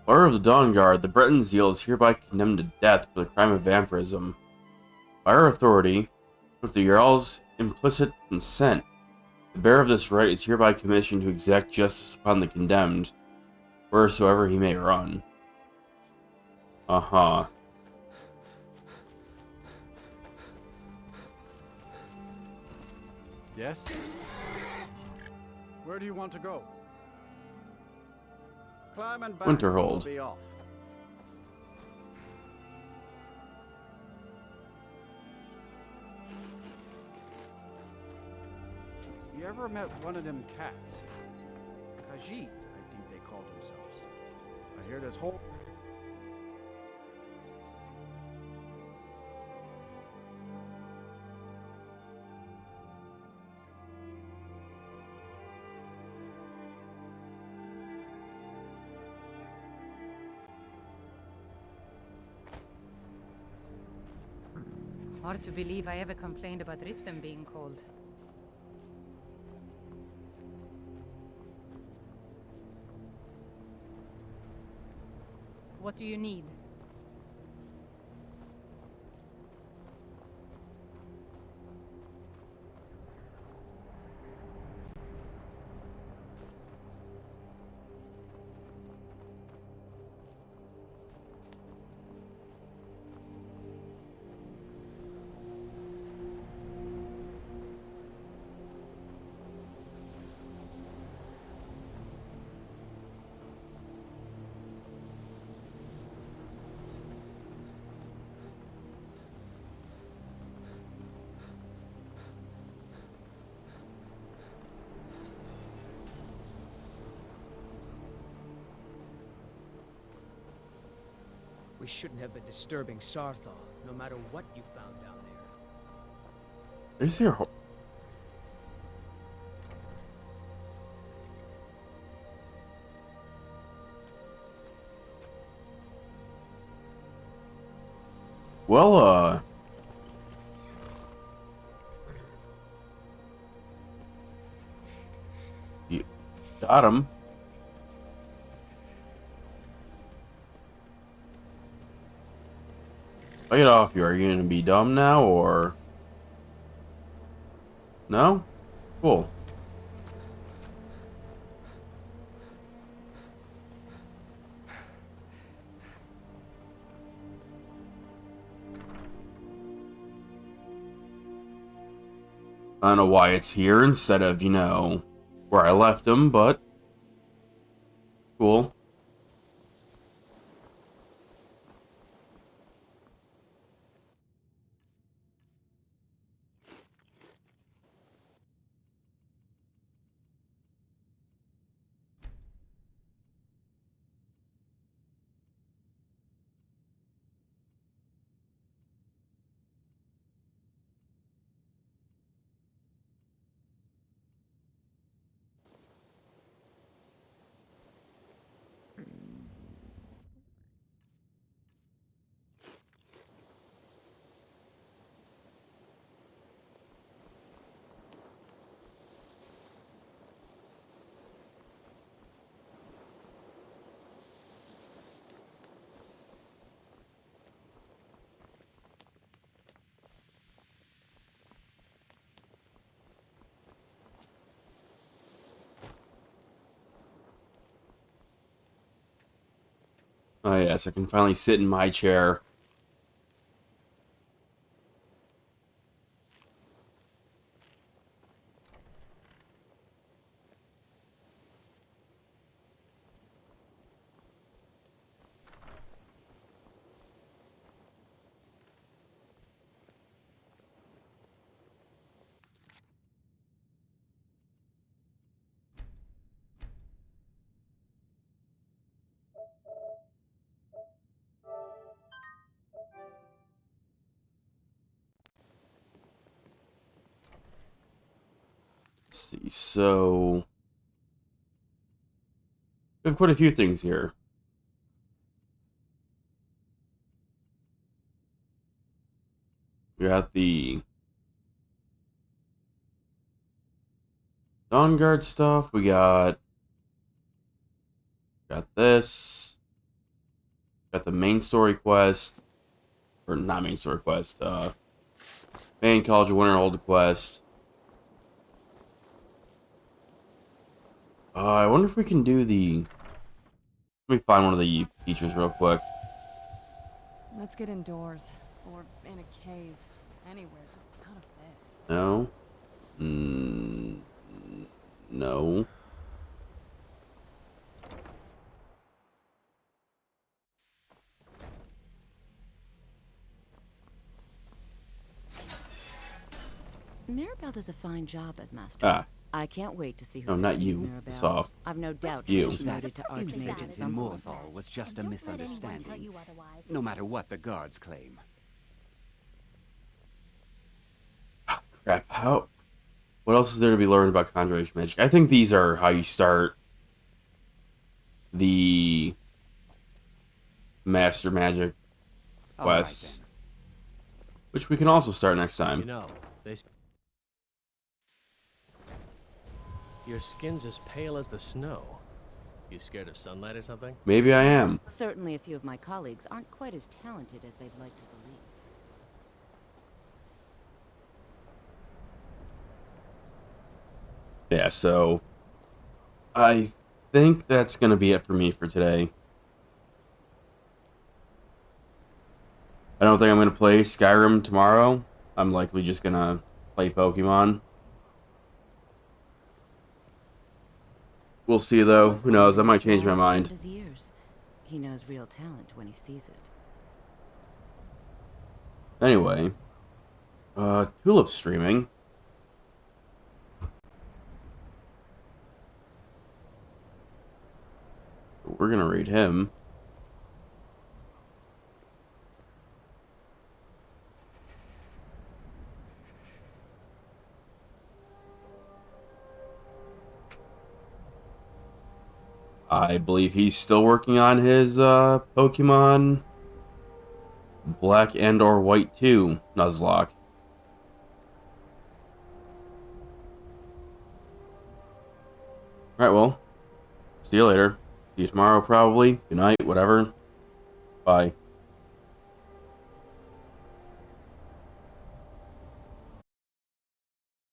Speaker 1: Order of the Dawn Guard, the Breton Zeal is hereby condemned to death for the crime of vampirism. By our authority, with the Jarl's implicit consent, the bearer of this right is hereby commissioned to exact justice upon the condemned, wheresoever he may run. Uh-huh.
Speaker 14: Yes? Where do you want to go? Climb and back.
Speaker 1: Winterhold.
Speaker 14: We'll be off. You ever met one of them cats? Khajiit, I think they call themselves. I hear this whole...
Speaker 10: Hard to believe I ever complained about Riften being cold. What do you need?
Speaker 13: We shouldn't have been disturbing Sarthal, no matter what you found down there.
Speaker 1: Is there... Well, you got him. I'll get off you. Are you gonna be dumb now, or... No? Cool. I don't know why it's here instead of, you know, where I left him, but... Cool. Oh yes, I can finally sit in my chair. so we have quite a few things here. We got the Dawn Guard stuff. We got this. Got the main story quest, or not main story quest. Main College of Winterhold quest. I wonder if we can do the. Let me find one of the features real quick.
Speaker 2: Let's get indoors. Or in a cave. Anywhere, just out of this.
Speaker 1: No. No.
Speaker 6: Mirabelle does a fine job as master.
Speaker 1: Ah.
Speaker 6: I can't wait to see who
Speaker 1: No, not
Speaker 6: succeeds
Speaker 1: you.
Speaker 6: Mirabelle.
Speaker 1: Soft.
Speaker 6: I've no doubt
Speaker 1: You.
Speaker 6: she's promoted to Archmage at some point.
Speaker 8: Morthal was just a misunderstanding. No matter what the guards claim.
Speaker 1: Crap. What else is there to be learned about Conjuration Magic? I think these are how you start the Master Magic quests. Which we can also start next time.
Speaker 9: You know, your skin's as pale as the snow. You scared of sunlight or something?
Speaker 1: Maybe I am.
Speaker 6: Certainly a few of my colleagues aren't quite as talented as they'd like to believe.
Speaker 1: Yeah, so I think that's going to be it for me for today. I don't think I'm going to play Skyrim tomorrow. I'm likely just going to play Pokemon. We'll see, though. Who knows? I might change my mind.
Speaker 6: He knows real talent when he sees it.
Speaker 1: Anyway, Tulip streaming. We're gonna read him. I believe he's still working on his Pokemon Black and or White 2 Nuzlocke. Alright, well, see you later. See you tomorrow, probably. Good night, whatever. Bye.